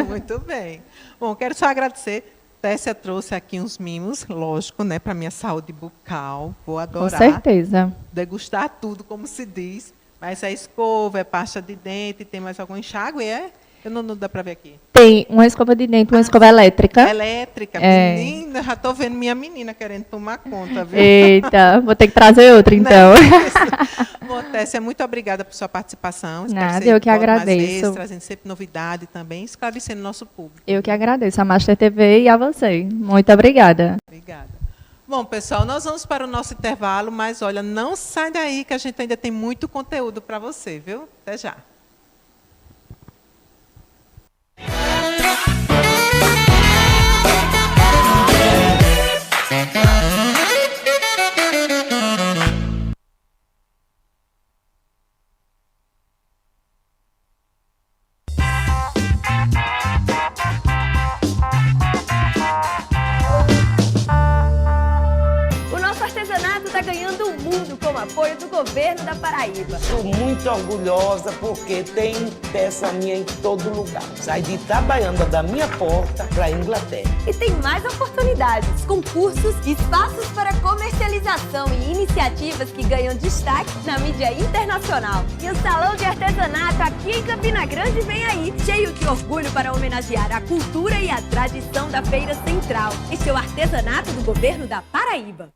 Muito bem. Bom, quero só agradecer. Tessia trouxe aqui uns mimos, lógico, né, para minha saúde bucal. Vou adorar. Com certeza. Degustar tudo, como se diz. Mas é escova, é pasta de dente, tem mais algum enxágue, não dá para ver aqui. Tem uma escova de dente, uma escova elétrica. Elétrica, menina, já estou vendo minha menina querendo tomar conta, viu? Eita, vou ter que trazer outra, então. Bom, Tessia, muito obrigada por sua participação. Nada, eu que agradeço. Mais vezes, trazendo sempre novidade também, esclarecendo o nosso público. Eu que agradeço a Master TV e a você. Muito obrigada. Obrigada. Bom, pessoal, nós vamos para o nosso intervalo, mas olha, não sai daí que a gente ainda tem muito conteúdo para você, viu? Até já. Apoio do governo da Paraíba. Estou muito orgulhosa porque tem peça minha em todo lugar. Sai de Itabaiana da minha porta para a Inglaterra. E tem mais oportunidades, concursos, espaços para comercialização e iniciativas que ganham destaque na mídia internacional. E o Salão de Artesanato aqui em Campina Grande vem aí, cheio de orgulho para homenagear a cultura e a tradição da Feira Central. Este é o artesanato do governo da Paraíba.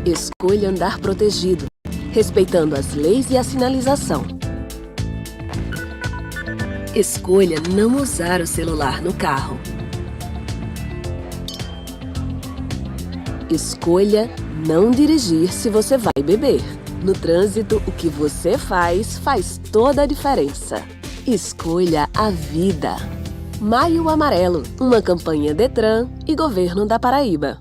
Escolha andar protegido, respeitando as leis e a sinalização. Escolha não usar o celular no carro. Escolha não dirigir se você vai beber. No trânsito, o que você faz toda a diferença. Escolha a vida. Maio Amarelo, uma campanha Detran e Governo da Paraíba.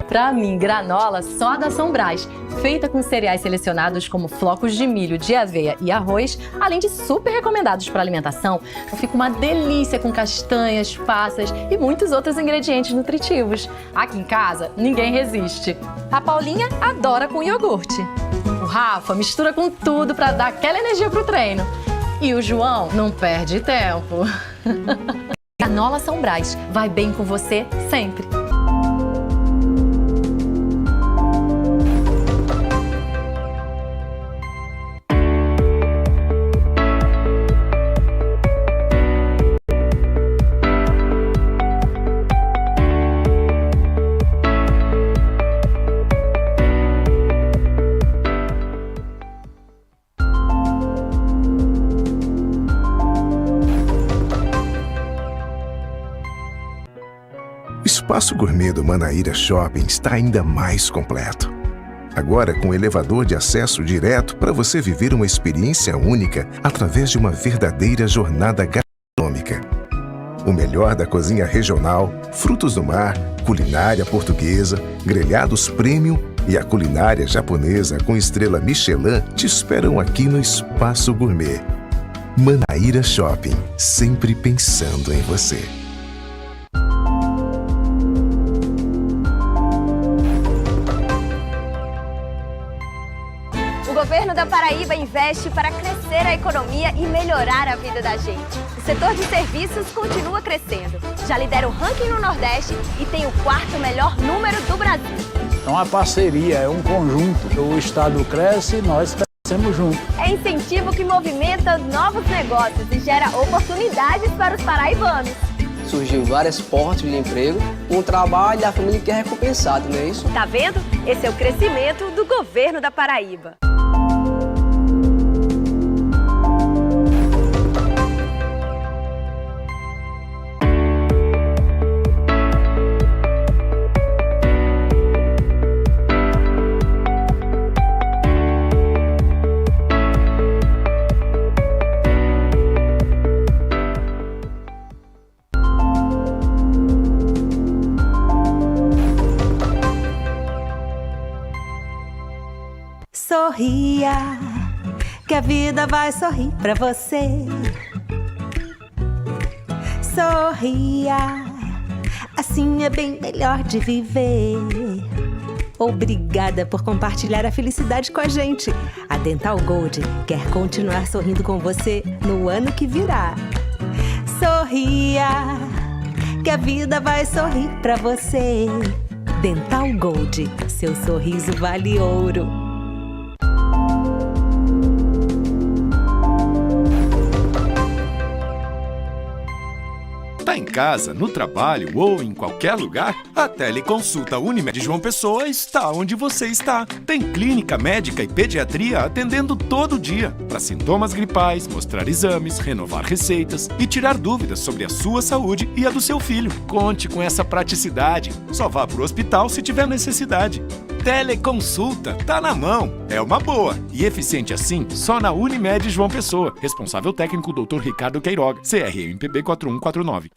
Pra mim, granola só da São Brás, feita com cereais selecionados como flocos de milho, de aveia e arroz, além de super recomendados para alimentação, fica uma delícia com castanhas, passas e muitos outros ingredientes nutritivos. Aqui em casa, ninguém resiste. A Paulinha adora com iogurte. O Rafa mistura com tudo para dar aquela energia pro treino. E o João não perde tempo. Granola São Brás, vai bem com você sempre. O espaço gourmet do Manaíra Shopping está ainda mais completo. Agora com elevador de acesso direto para você viver uma experiência única através de uma verdadeira jornada gastronômica. O melhor da cozinha regional, frutos do mar, culinária portuguesa, grelhados premium e a culinária japonesa com estrela Michelin te esperam aqui no Espaço Gourmet. Manaíra Shopping, sempre pensando em você. O governo da Paraíba investe para crescer a economia e melhorar a vida da gente. O setor de serviços continua crescendo. Já lidera o ranking no Nordeste e tem o 4º melhor número do Brasil. É uma parceria, é um conjunto. O Estado cresce e nós crescemos juntos. É incentivo que movimenta novos negócios e gera oportunidades para os paraibanos. Surgiu várias portas de emprego, um trabalho e a família que é recompensada, não é isso? Tá vendo? Esse é o crescimento do governo da Paraíba. Sorria, que a vida vai sorrir pra você. Sorria, assim é bem melhor de viver. Obrigada por compartilhar a felicidade com a gente. A Dental Gold quer continuar sorrindo com você no ano que virá. Sorria, que a vida vai sorrir pra você. Dental Gold, seu sorriso vale ouro. Tá em casa, no trabalho ou em qualquer lugar? A Teleconsulta Unimed João Pessoa está onde você está. Tem clínica médica e pediatria atendendo todo dia para sintomas gripais, mostrar exames, renovar receitas e tirar dúvidas sobre a sua saúde e a do seu filho. Conte com essa praticidade. Só vá pro hospital se tiver necessidade. Teleconsulta, tá na mão. É uma boa e eficiente assim, só na Unimed João Pessoa. Responsável técnico Dr. Ricardo Queiroga, CRMPB 4149.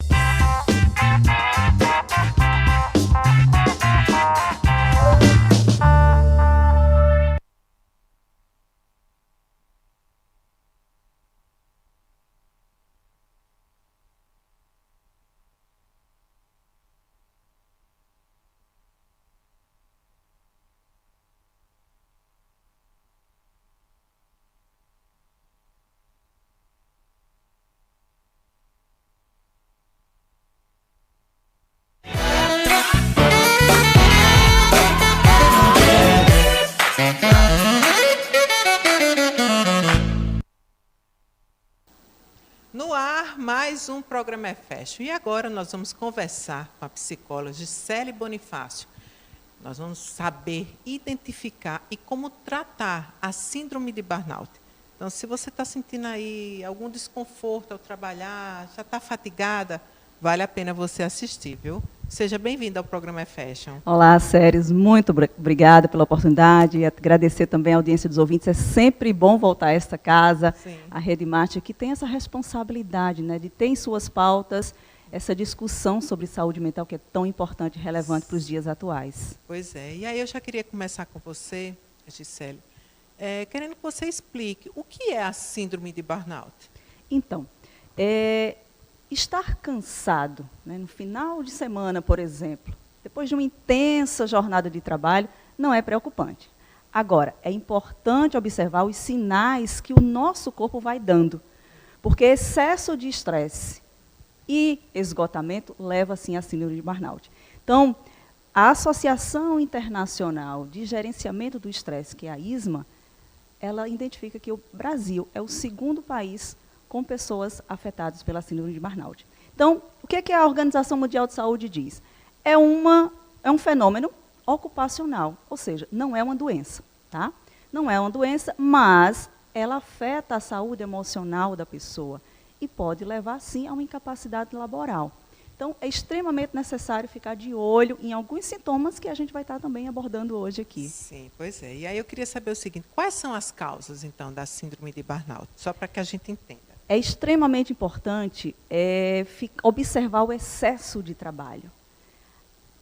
No ar, mais um programa Fashion. E agora nós vamos conversar com a psicóloga Gisele Bonifácio. Nós vamos saber identificar e como tratar a síndrome de burnout. Então, se você está sentindo aí algum desconforto ao trabalhar, já está fatigada, Vale a pena você assistir, viu? Seja bem-vindo ao programa Fashion. Olá, Séries, muito obrigada pela oportunidade e agradecer também a audiência dos ouvintes. É sempre bom voltar a esta casa, Sim. A Rede Marte, que tem essa responsabilidade, né, de ter em suas pautas essa discussão sobre saúde mental que é tão importante e relevante para os dias atuais. Pois é. E aí eu já queria começar com você, Gisele, querendo que você explique o que é a síndrome de burnout. Então, estar cansado, né, no final de semana, por exemplo, depois de uma intensa jornada de trabalho, não é preocupante. Agora, é importante observar os sinais que o nosso corpo vai dando, porque excesso de estresse e esgotamento leva, sim, à síndrome de burnout. Então, a Associação Internacional de Gerenciamento do Estresse, que é a ISMA, ela identifica que o Brasil é o segundo país com pessoas afetadas pela síndrome de burnout. Então, o que a Organização Mundial de Saúde diz? É um fenômeno ocupacional, ou seja, não é uma doença, tá? Não é uma doença, mas ela afeta a saúde emocional da pessoa e pode levar, sim, a uma incapacidade laboral. Então, é extremamente necessário ficar de olho em alguns sintomas que a gente vai estar também abordando hoje aqui. Sim, pois é. E aí eu queria saber o seguinte, quais são as causas, então, da síndrome de burnout? Só para que a gente entenda. É extremamente importante observar o excesso de trabalho.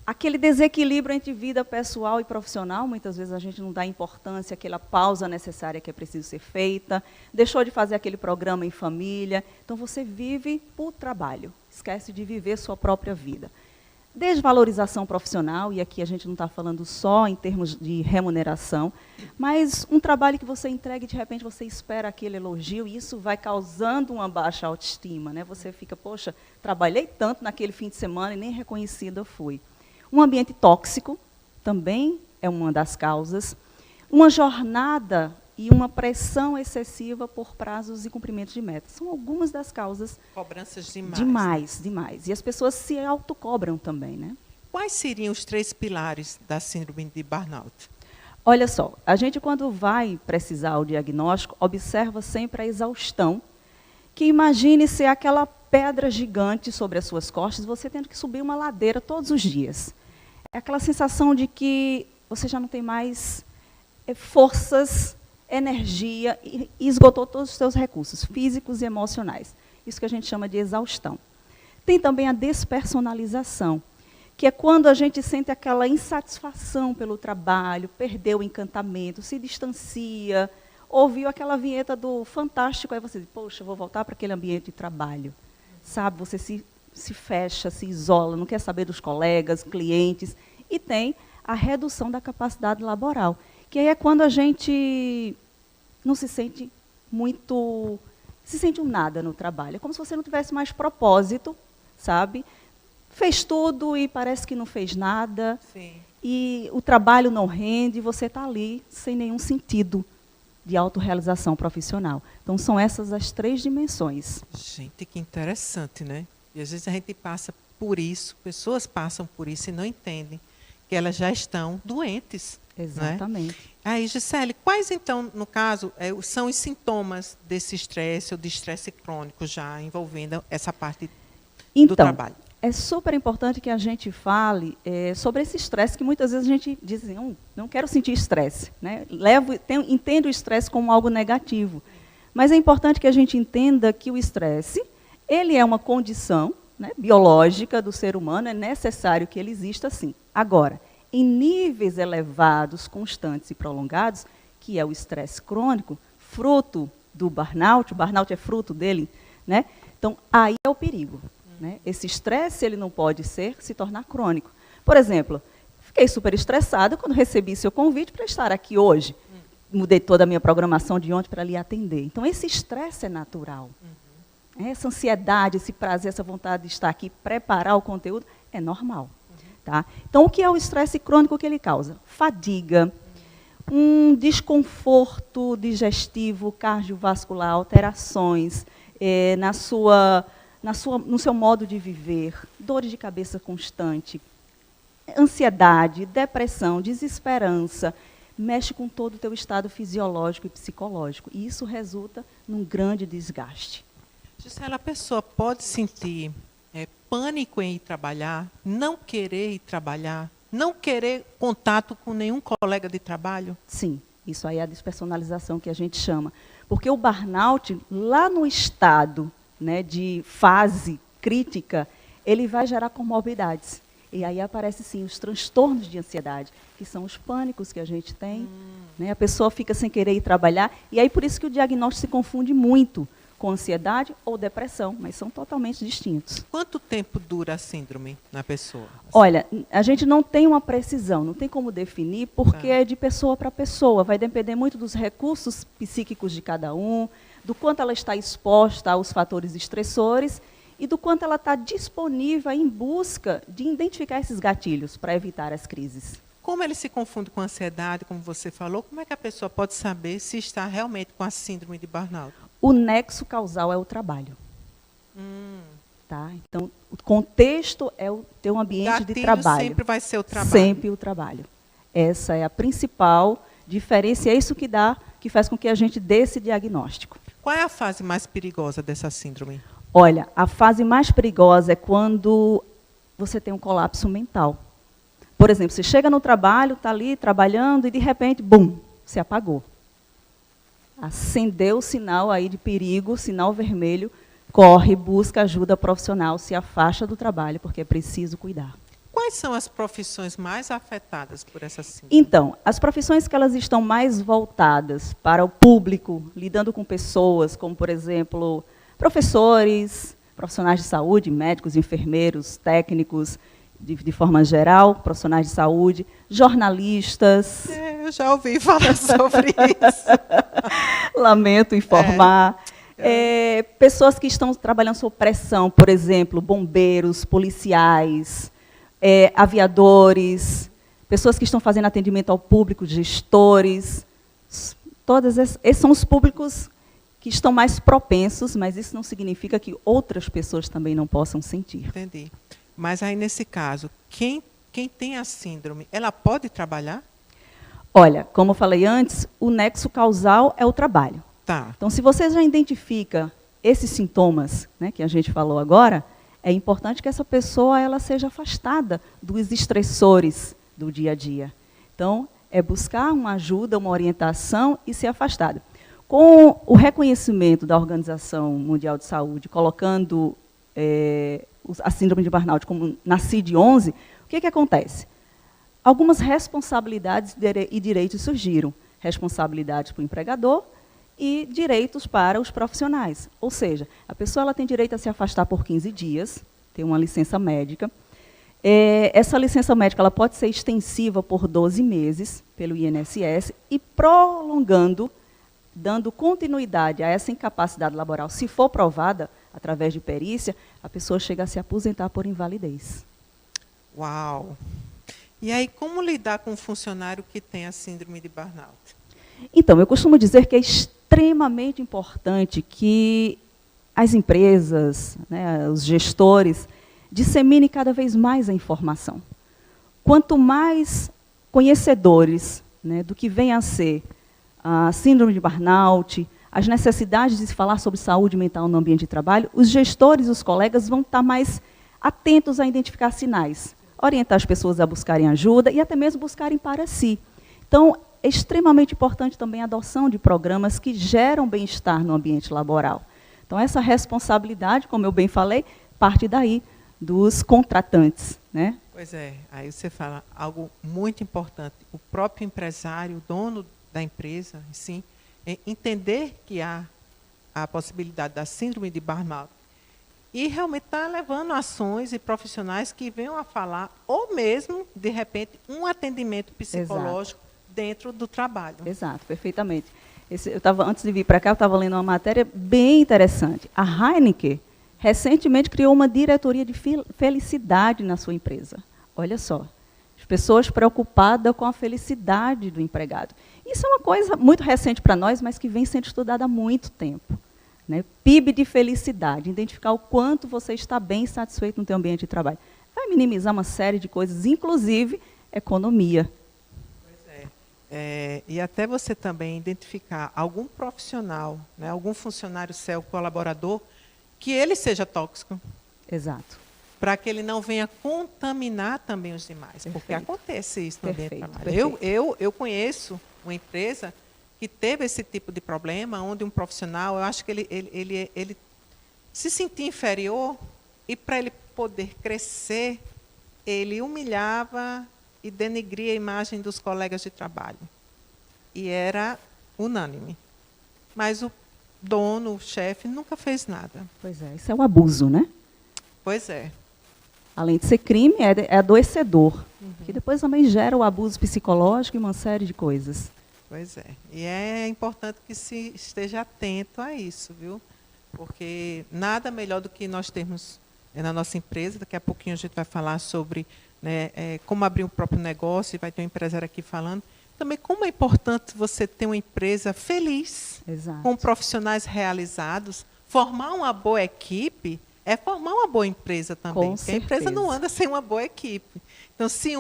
Aquele desequilíbrio entre vida pessoal e profissional, muitas vezes a gente não dá importância àquela pausa necessária que é preciso ser feita, deixou de fazer aquele programa em família, então você vive por trabalho, esquece de viver sua própria vida. Desvalorização profissional, e aqui a gente não está falando só em termos de remuneração, mas um trabalho que você entrega e de repente você espera aquele elogio, e isso vai causando uma baixa autoestima, né? Você fica, poxa, trabalhei tanto naquele fim de semana e nem reconhecida fui. Um ambiente tóxico também é uma das causas. Uma jornada e uma pressão excessiva por prazos e cumprimentos de metas. São algumas das causas. Cobranças demais. Demais, demais. E as pessoas se autocobram também, né? Quais seriam os 3 pilares da síndrome de burnout? Olha só, a gente quando vai precisar o diagnóstico, observa sempre a exaustão, que imagine ser aquela pedra gigante sobre as suas costas, você tendo que subir uma ladeira todos os dias. É aquela sensação de que você já não tem mais forças, energia e esgotou todos os seus recursos físicos e emocionais. Isso que a gente chama de exaustão. Tem também a despersonalização, que é quando a gente sente aquela insatisfação pelo trabalho, perdeu o encantamento, se distancia, ouviu aquela vinheta do Fantástico, aí você diz, poxa, vou voltar para aquele ambiente de trabalho. Sabe, você se fecha, se isola, não quer saber dos colegas, clientes, e tem a redução da capacidade laboral, que aí é quando a gente não se sente muito, se sente um nada no trabalho. É como se você não tivesse mais propósito, sabe? Fez tudo e parece que não fez nada. Sim. E o trabalho não rende, você está ali sem nenhum sentido de autorrealização profissional. Então, são essas as 3 dimensões. Gente, que interessante, né? E às vezes a gente passa por isso, pessoas passam por isso e não entendem que elas já estão doentes. Exatamente. Né? Aí, Gisele, quais então, no caso, são os sintomas desse estresse ou de estresse crônico já envolvendo essa parte do trabalho? É super importante que a gente fale sobre esse estresse, que muitas vezes a gente diz, não quero sentir estresse, né? Entendo o estresse como algo negativo. Mas é importante que a gente entenda que o estresse, ele é uma condição, né, biológica do ser humano, é necessário que ele exista sim. Agora, em níveis elevados, constantes e prolongados, que é o estresse crônico, fruto do burnout, o burnout é fruto dele, né? Então, aí é o perigo. Né? Esse estresse ele não pode se tornar crônico. Por exemplo, fiquei super estressada quando recebi seu convite para estar aqui hoje. Mudei toda a minha programação de ontem para lhe atender. Então, esse estresse é natural. Essa ansiedade, esse prazer, essa vontade de estar aqui, preparar o conteúdo, é normal. Tá? Então, o que é o estresse crônico que ele causa? Fadiga, um desconforto digestivo, cardiovascular, alterações no seu modo de viver, dores de cabeça constante, ansiedade, depressão, desesperança, mexe com todo o teu estado fisiológico e psicológico. E isso resulta num grande desgaste. Gisele, a pessoa pode sentir pânico em ir trabalhar, não querer ir trabalhar, não querer contato com nenhum colega de trabalho? Sim, isso aí é a despersonalização que a gente chama. Porque o burnout, lá no estado, né, de fase crítica, ele vai gerar comorbidades. E aí aparecem, sim, os transtornos de ansiedade, que são os pânicos que a gente tem. Né? A pessoa fica sem querer ir trabalhar. E aí por isso que o diagnóstico se confunde muito com ansiedade ou depressão, mas são totalmente distintos. Quanto tempo dura a síndrome na pessoa? Olha, a gente não tem uma precisão, não tem como definir, porque é de pessoa para pessoa. Vai depender muito dos recursos psíquicos de cada um, do quanto ela está exposta aos fatores estressores e do quanto ela está disponível em busca de identificar esses gatilhos para evitar as crises. Como ele se confunde com a ansiedade, como você falou, como é que a pessoa pode saber se está realmente com a síndrome de burnout? O nexo causal é o trabalho. Tá? Então, o contexto é o teu ambiente de trabalho. Sempre vai ser o trabalho. Sempre o trabalho. Essa é a principal diferença, e é isso que faz com que a gente dê esse diagnóstico. Qual é a fase mais perigosa dessa síndrome? Olha, a fase mais perigosa é quando você tem um colapso mental. Por exemplo, você chega no trabalho, está ali trabalhando e, de repente, bum, se apagou. Acendeu o sinal aí de perigo, sinal vermelho, corre, busca ajuda profissional, se afasta do trabalho, porque é preciso cuidar. Quais são as profissões mais afetadas por essa síndrome? Então, as profissões que elas estão mais voltadas para o público, lidando com pessoas, como, por exemplo, professores, profissionais de saúde, médicos, enfermeiros, técnicos, de forma geral, profissionais de saúde, jornalistas. Eu já ouvi falar sobre isso. Lamento informar. Pessoas que estão trabalhando sob pressão, por exemplo, bombeiros, policiais, aviadores, pessoas que estão fazendo atendimento ao público, gestores. Esses são os públicos que estão mais propensos, mas isso não significa que outras pessoas também não possam sentir. Entendi. Mas aí, nesse caso, quem tem a síndrome, ela pode trabalhar? Olha, como eu falei antes, o nexo causal é o trabalho. Tá. Então, se você já identifica esses sintomas, né, que a gente falou agora, é importante que essa pessoa ela seja afastada dos estressores do dia a dia. Então, é buscar uma ajuda, uma orientação e ser afastada. Com o reconhecimento da Organização Mundial de Saúde, colocando a síndrome de burnout como na CID-11, o que acontece? Algumas responsabilidades e direitos surgiram. Responsabilidades para o empregador e direitos para os profissionais. Ou seja, a pessoa ela tem direito a se afastar por 15 dias, tem uma licença médica. Essa licença médica ela pode ser extensiva por 12 meses pelo INSS e prolongando, dando continuidade a essa incapacidade laboral, se for provada através de perícia, a pessoa chega a se aposentar por invalidez. Uau! E aí, como lidar com um funcionário que tem a síndrome de burnout? Então, eu costumo dizer que é extremamente importante que as empresas, né, os gestores, disseminem cada vez mais a informação. Quanto mais conhecedores, né, do que vem a ser a síndrome de burnout, as necessidades de se falar sobre saúde mental no ambiente de trabalho, os gestores e os colegas vão estar mais atentos a identificar sinais, orientar as pessoas a buscarem ajuda e até mesmo buscarem para si. Então, é extremamente importante também a adoção de programas que geram bem-estar no ambiente laboral. Então, essa responsabilidade, como eu bem falei, parte daí, dos contratantes, né? Pois é, aí você fala algo muito importante. O próprio empresário, o dono da empresa, sim, entender que há a possibilidade da síndrome de burnout e realmente está levando ações e profissionais que venham a falar, ou mesmo, de repente, um atendimento psicológico dentro do trabalho. Exato, perfeitamente. Antes de vir para cá, eu estava lendo uma matéria bem interessante. A Heineken recentemente criou uma diretoria de felicidade na sua empresa. Olha só, as pessoas preocupadas com a felicidade do empregado. Isso é uma coisa muito recente para nós, mas que vem sendo estudada há muito tempo. Né? PIB de felicidade, identificar o quanto você está bem satisfeito no seu ambiente de trabalho. Vai minimizar uma série de coisas, inclusive economia. Pois é. E até você também identificar algum profissional, né, algum funcionário seu, colaborador, que ele seja tóxico. Exato. para que ele não venha contaminar também os demais, porque acontece isso no ambiente de trabalho. Eu conheço uma empresa que teve esse tipo de problema, onde um profissional, eu acho que ele se sentia inferior e, para ele poder crescer, ele humilhava e denegria a imagem dos colegas de trabalho. E era unânime. Mas o dono, o chefe, nunca fez nada. Pois é, isso é um abuso, né? Pois é. Além de ser crime, é adoecedor. Que depois também gera o abuso psicológico e uma série de coisas. Pois é. E é importante que se esteja atento a isso, viu? Porque nada melhor do que nós termos na nossa empresa. Daqui a pouquinho a gente vai falar sobre, né, como abrir um próprio negócio, e vai ter um empresário aqui falando. Também como é importante você ter uma empresa feliz, com profissionais realizados. Formar uma boa equipe é formar uma boa empresa também. Porque a empresa não anda sem uma boa equipe. Então, se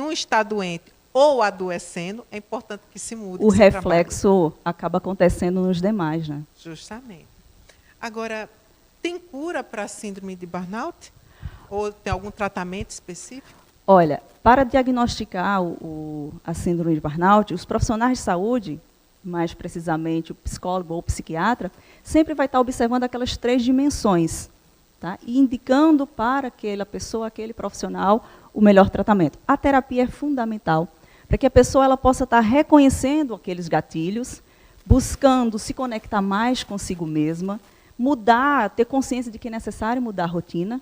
um está doente ou adoecendo, é importante que se mude. O reflexo acaba acontecendo nos demais, né? Justamente. Agora, tem cura para a síndrome de burnout? Ou tem algum tratamento específico? Olha, para diagnosticar a síndrome de burnout, os profissionais de saúde, mais precisamente o psicólogo ou o psiquiatra, sempre vai estar observando aquelas 3 dimensões, tá? E indicando para aquela pessoa, aquele profissional, o melhor tratamento. A terapia é fundamental para que a pessoa ela possa estar reconhecendo aqueles gatilhos, buscando se conectar mais consigo mesma, mudar, ter consciência de que é necessário mudar a rotina.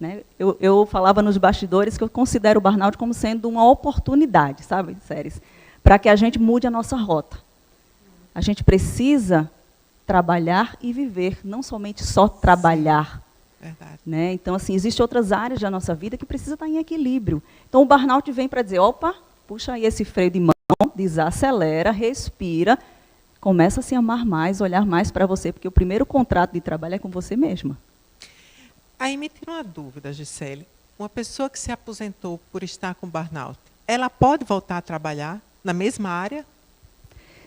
Né? Eu falava nos bastidores que eu considero o burnout como sendo uma oportunidade, sabe, Séries, para que a gente mude a nossa rota. A gente precisa trabalhar e viver, não somente só trabalhar. Verdade. Né? Então, assim, existem outras áreas da nossa vida que precisam estar em equilíbrio. Então, o burnout vem para dizer, opa, puxa aí esse freio de mão, desacelera, respira, começa a se amar mais, olhar mais para você, porque o primeiro contrato de trabalho é com você mesma. Aí me tira uma dúvida, Gisele. Uma pessoa que se aposentou por estar com burnout, ela pode voltar a trabalhar na mesma área?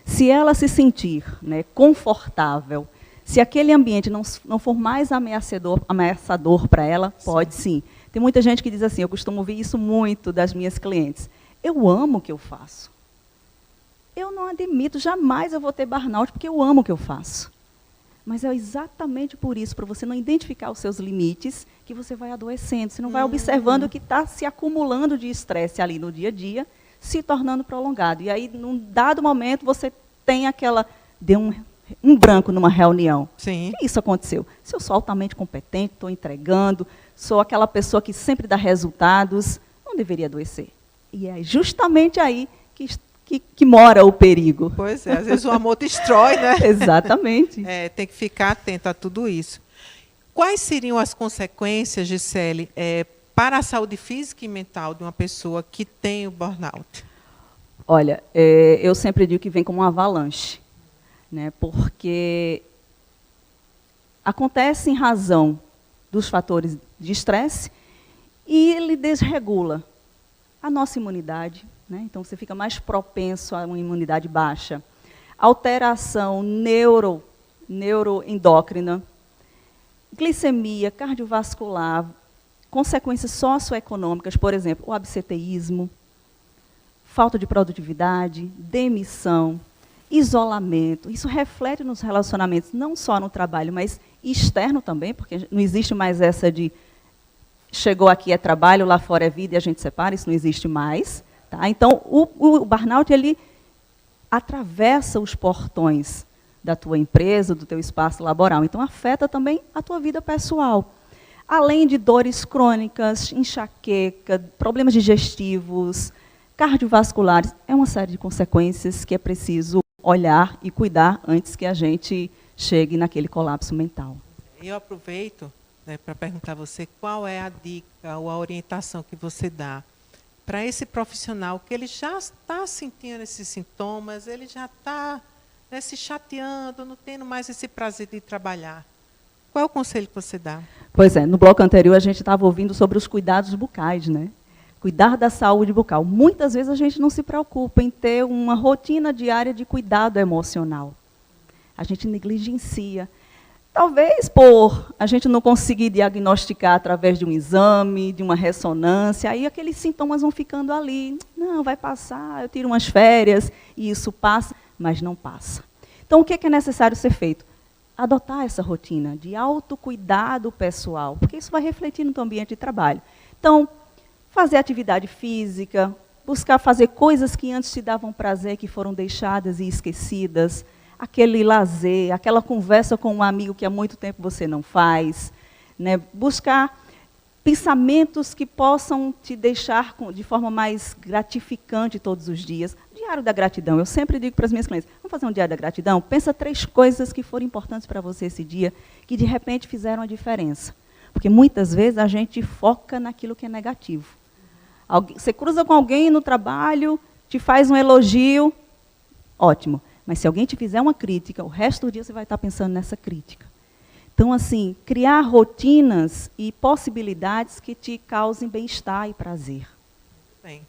Se ela se sentir, né, confortável, se aquele ambiente não for mais ameaçador para ela, pode sim. Tem muita gente que diz assim, eu costumo ouvir isso muito das minhas clientes. Eu amo o que eu faço. Eu não admito, jamais eu vou ter burnout, porque eu amo o que eu faço. Mas é exatamente por isso, para você não identificar os seus limites, que você vai adoecendo. Você não vai observando o que está se acumulando de estresse ali no dia a dia, se tornando prolongado. E aí, num dado momento, você tem aquela... Deu um branco numa reunião. Sim. E isso aconteceu. Se eu sou altamente competente, estou entregando, sou aquela pessoa que sempre dá resultados, não deveria adoecer. E é justamente aí que mora o perigo. Pois é, às vezes o amor destrói, né? Exatamente. Tem que ficar atento a tudo isso. Quais seriam as consequências, Gisele, para a saúde física e mental de uma pessoa que tem o burnout? Olha, eu sempre digo que vem como uma avalanche, né? Porque acontece em razão dos fatores de estresse e ele desregula a nossa imunidade. Né? Então, você fica mais propenso a uma imunidade baixa. Alteração neuroendócrina, glicemia, cardiovascular, consequências socioeconômicas, por exemplo, o absenteísmo, falta de produtividade, demissão, isolamento. Isso reflete nos relacionamentos, não só no trabalho, mas externo também, porque não existe mais essa de chegou aqui é trabalho, lá fora é vida e a gente separa, isso não existe mais. Tá? Então, o burnout, ele atravessa os portões da tua empresa, do teu espaço laboral. Então, afeta também a tua vida pessoal. Além de dores crônicas, enxaqueca, problemas digestivos, cardiovasculares, é uma série de consequências que é preciso olhar e cuidar antes que a gente chegue naquele colapso mental. Eu aproveito, né, para perguntar a você qual é a dica ou a orientação que você dá para esse profissional que ele já está sentindo esses sintomas, ele já está, né, se chateando, não tendo mais esse prazer de trabalhar. Qual é o conselho que você dá? Pois é, no bloco anterior a gente estava ouvindo sobre os cuidados bucais, né? Cuidar da saúde bucal. Muitas vezes a gente não se preocupa em ter uma rotina diária de cuidado emocional. A gente negligencia. Talvez por a gente não conseguir diagnosticar através de um exame, de uma ressonância, aí aqueles sintomas vão ficando ali. Não, vai passar, eu tiro umas férias e isso passa, mas não passa. Então, o que é necessário ser feito? Adotar essa rotina de autocuidado pessoal, porque isso vai refletir no teu ambiente de trabalho. Então, fazer atividade física, buscar fazer coisas que antes te davam prazer, que foram deixadas e esquecidas, aquele lazer, aquela conversa com um amigo que há muito tempo você não faz, né? Buscar pensamentos que possam te deixar de forma mais gratificante todos os dias. Diário da gratidão, eu sempre digo para as minhas clientes, vamos fazer um diário da gratidão? Pensa 3 coisas que foram importantes para você esse dia, que de repente fizeram a diferença. Porque muitas vezes a gente foca naquilo que é negativo. Você cruza com alguém no trabalho, te faz um elogio, ótimo. Mas se alguém te fizer uma crítica, o resto do dia você vai estar pensando nessa crítica. Então, assim, criar rotinas e possibilidades que te causem bem-estar e prazer. Bem,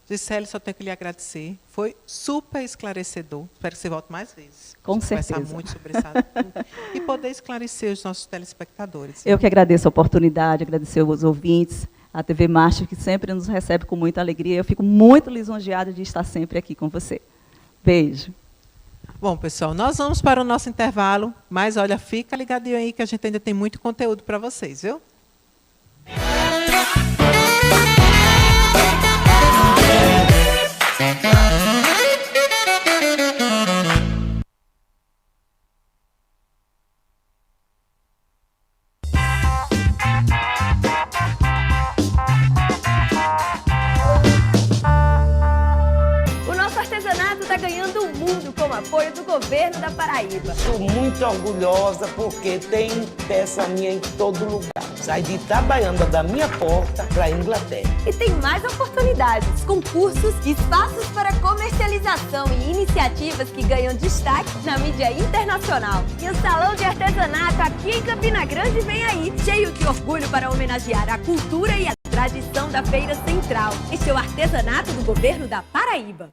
Gisele, só tenho que lhe agradecer. Foi super esclarecedor. Espero que você volte mais vezes. Com certeza. Conversar muito sobre esse assunto e poder esclarecer os nossos telespectadores. Eu que agradeço a oportunidade, agradecer aos ouvintes, a TV Master, que sempre nos recebe com muita alegria. Eu fico muito lisonjeada de estar sempre aqui com você. Beijo. Bom, pessoal, nós vamos para o nosso intervalo, mas olha, fica ligadinho aí que a gente ainda tem muito conteúdo para vocês, viu? Apoio do governo da Paraíba. Estou muito orgulhosa porque tem peça minha em todo lugar. Sai de Itabaiana da minha porta para a Inglaterra. E tem mais oportunidades, concursos, espaços para comercialização e iniciativas que ganham destaque na mídia internacional. E o Salão de Artesanato aqui em Campina Grande vem aí, cheio de orgulho para homenagear a cultura e a tradição da Feira Central. Este é o artesanato do governo da Paraíba.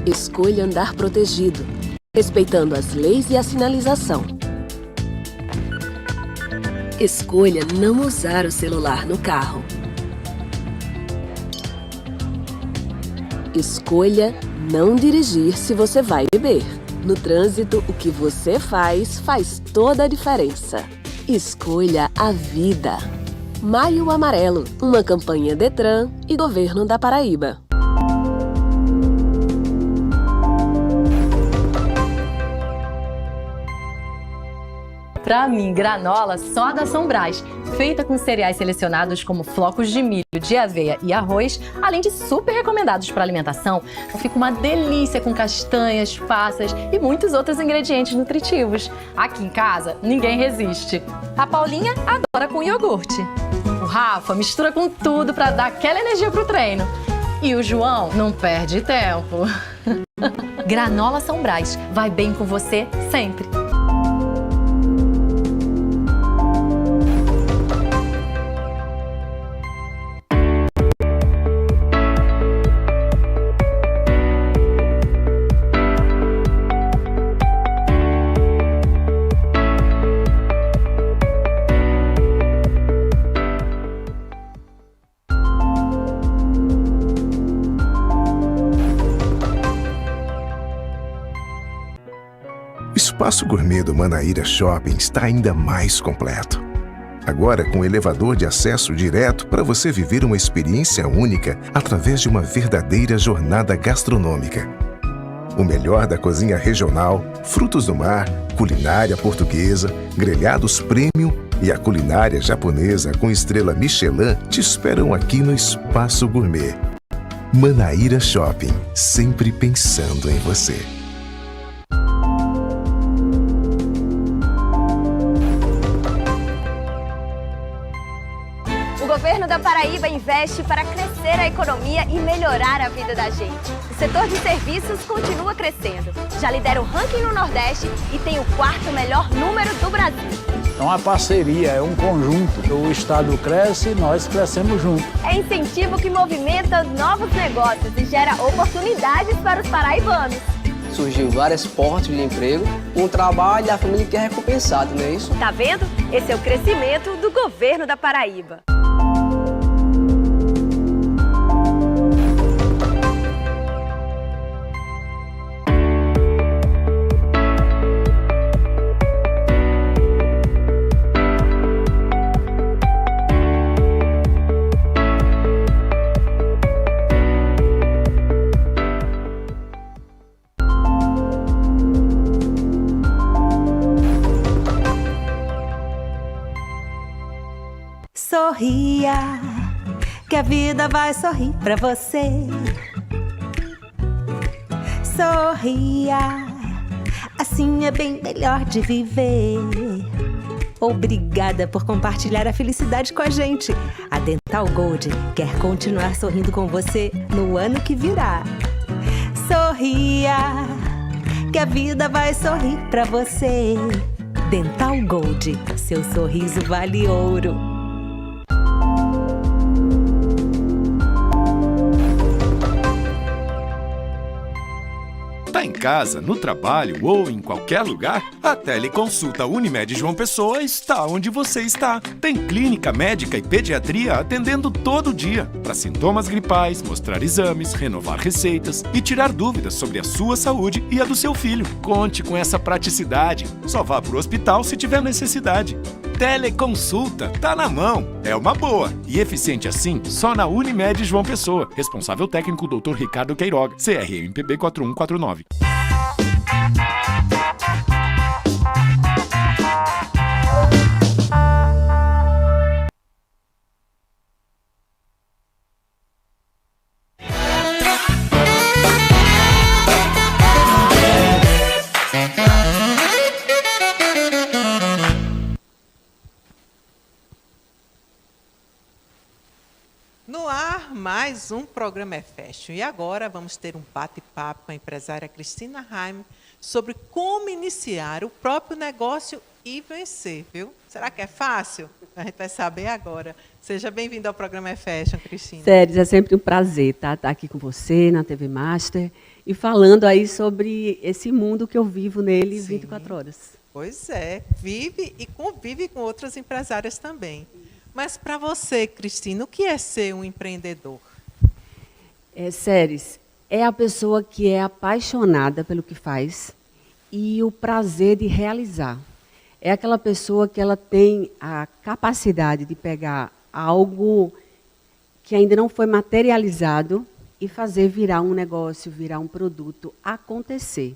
Escolha andar protegido, respeitando as leis e a sinalização. Escolha não usar o celular no carro. Escolha não dirigir se você vai beber. No trânsito, o que você faz toda a diferença. Escolha a vida. Maio Amarelo, uma campanha Detran e Governo da Paraíba. Pra mim, granola só da São Brás, feita com cereais selecionados como flocos de milho, de aveia e arroz, além de super recomendados para alimentação, fica uma delícia com castanhas, passas e muitos outros ingredientes nutritivos. Aqui em casa, ninguém resiste. A Paulinha adora com iogurte. O Rafa mistura com tudo para dar aquela energia pro treino. E o João não perde tempo. Granola São Brás, vai bem com você sempre. O espaço gourmet do Manaíra Shopping está ainda mais completo. Agora com elevador de acesso direto para você viver uma experiência única através de uma verdadeira jornada gastronômica. O melhor da cozinha regional, frutos do mar, culinária portuguesa, grelhados premium e a culinária japonesa com estrela Michelin te esperam aqui no Espaço Gourmet. Manaíra Shopping, sempre pensando em você. O governo da Paraíba investe para crescer a economia e melhorar a vida da gente. O setor de serviços continua crescendo. Já lidera o ranking no Nordeste e tem o 4º melhor número do Brasil. É uma parceria, é um conjunto. O Estado cresce e nós crescemos juntos. É incentivo que movimenta novos negócios e gera oportunidades para os paraibanos. Surgiu várias portas de emprego, um trabalho e a família que é recompensada, não é isso? Tá vendo? Esse é o crescimento do governo da Paraíba. Sorria, que a vida vai sorrir pra você. Sorria, assim é bem melhor de viver. Obrigada por compartilhar a felicidade com a gente. A Dental Gold quer continuar sorrindo com você no ano que virá. Sorria, que a vida vai sorrir pra você. Dental Gold, seu sorriso vale ouro. Tá em casa, no trabalho ou em qualquer lugar? A Teleconsulta Unimed João Pessoa está onde você está. Tem clínica médica e pediatria atendendo todo dia para sintomas gripais, mostrar exames, renovar receitas e tirar dúvidas sobre a sua saúde e a do seu filho. Conte com essa praticidade. Só vá para o hospital se tiver necessidade. Teleconsulta, tá na mão. É uma boa e eficiente assim só na Unimed João Pessoa. Responsável técnico Dr. Ricardo Queiroga, CRMPB 4149. No ar, mais um programa Fashion. E agora vamos ter um bate-papo com a empresária Cristina Raime sobre como iniciar o próprio negócio e vencer, viu? Será que é fácil? A gente vai saber agora. Seja bem-vinda ao programa Fashion, Cristina. Sério, é sempre um prazer estar aqui com você na TV Master e falando aí sobre esse mundo que eu vivo nele 24 horas. Pois é, vive e convive com outras empresárias também. Mas para você, Cristina, o que é ser um empreendedor? Séries, é a pessoa que é apaixonada pelo que faz e o prazer de realizar. É aquela pessoa que ela tem a capacidade de pegar algo que ainda não foi materializado e fazer virar um negócio, virar um produto, acontecer.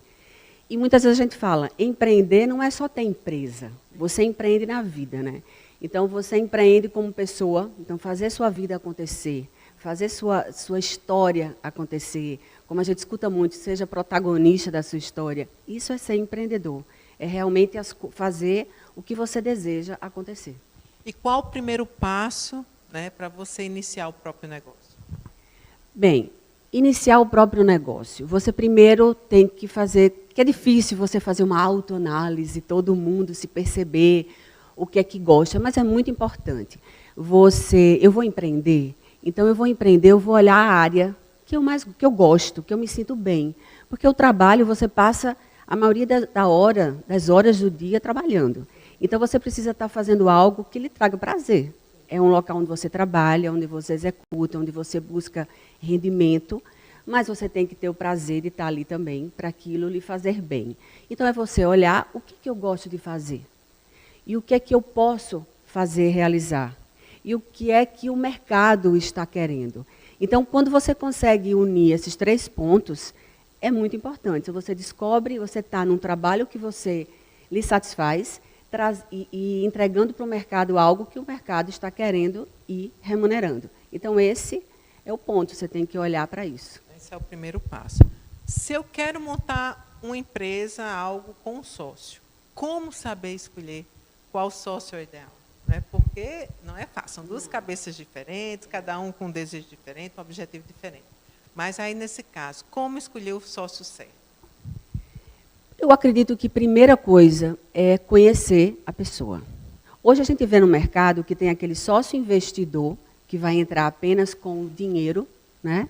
E muitas vezes a gente fala, empreender não é só ter empresa, você empreende na vida, né? Então, você empreende como pessoa, então fazer sua vida acontecer, fazer sua história acontecer, como a gente escuta muito, seja protagonista da sua história. Isso é ser empreendedor, é realmente fazer o que você deseja acontecer. E qual o primeiro passo, né, para você iniciar o próprio negócio? Bem, iniciar o próprio negócio. Você primeiro tem que fazer, que é difícil você fazer uma autoanálise, todo mundo se perceber, o que é que gosta, mas é muito importante. Eu vou empreender, então eu vou olhar a área que eu gosto, que eu me sinto bem. Porque o trabalho, você passa a maioria das horas do dia trabalhando. Então você precisa estar fazendo algo que lhe traga prazer. É um local onde você trabalha, onde você executa, onde você busca rendimento, mas você tem que ter o prazer de estar ali também para aquilo lhe fazer bem. Então é você olhar o que eu gosto de fazer. E o que é que eu posso fazer, realizar? E o que é que o mercado está querendo? Então, quando você consegue unir esses 3 pontos, é muito importante. Se você descobre, você está num trabalho que você lhe satisfaz e entregando para o mercado algo que o mercado está querendo e remunerando. Então, esse é o ponto, você tem que olhar para isso. Esse é o primeiro passo. Se eu quero montar uma empresa, algo com um sócio, como saber escolher qual sócio é o ideal? Né? Porque não é fácil, são 2 cabeças diferentes, cada um com um desejo diferente, um objetivo diferente. Mas aí, nesse caso, como escolher o sócio certo? Eu acredito que a primeira coisa é conhecer a pessoa. Hoje a gente vê no mercado que tem aquele sócio investidor, que vai entrar apenas com o dinheiro, né?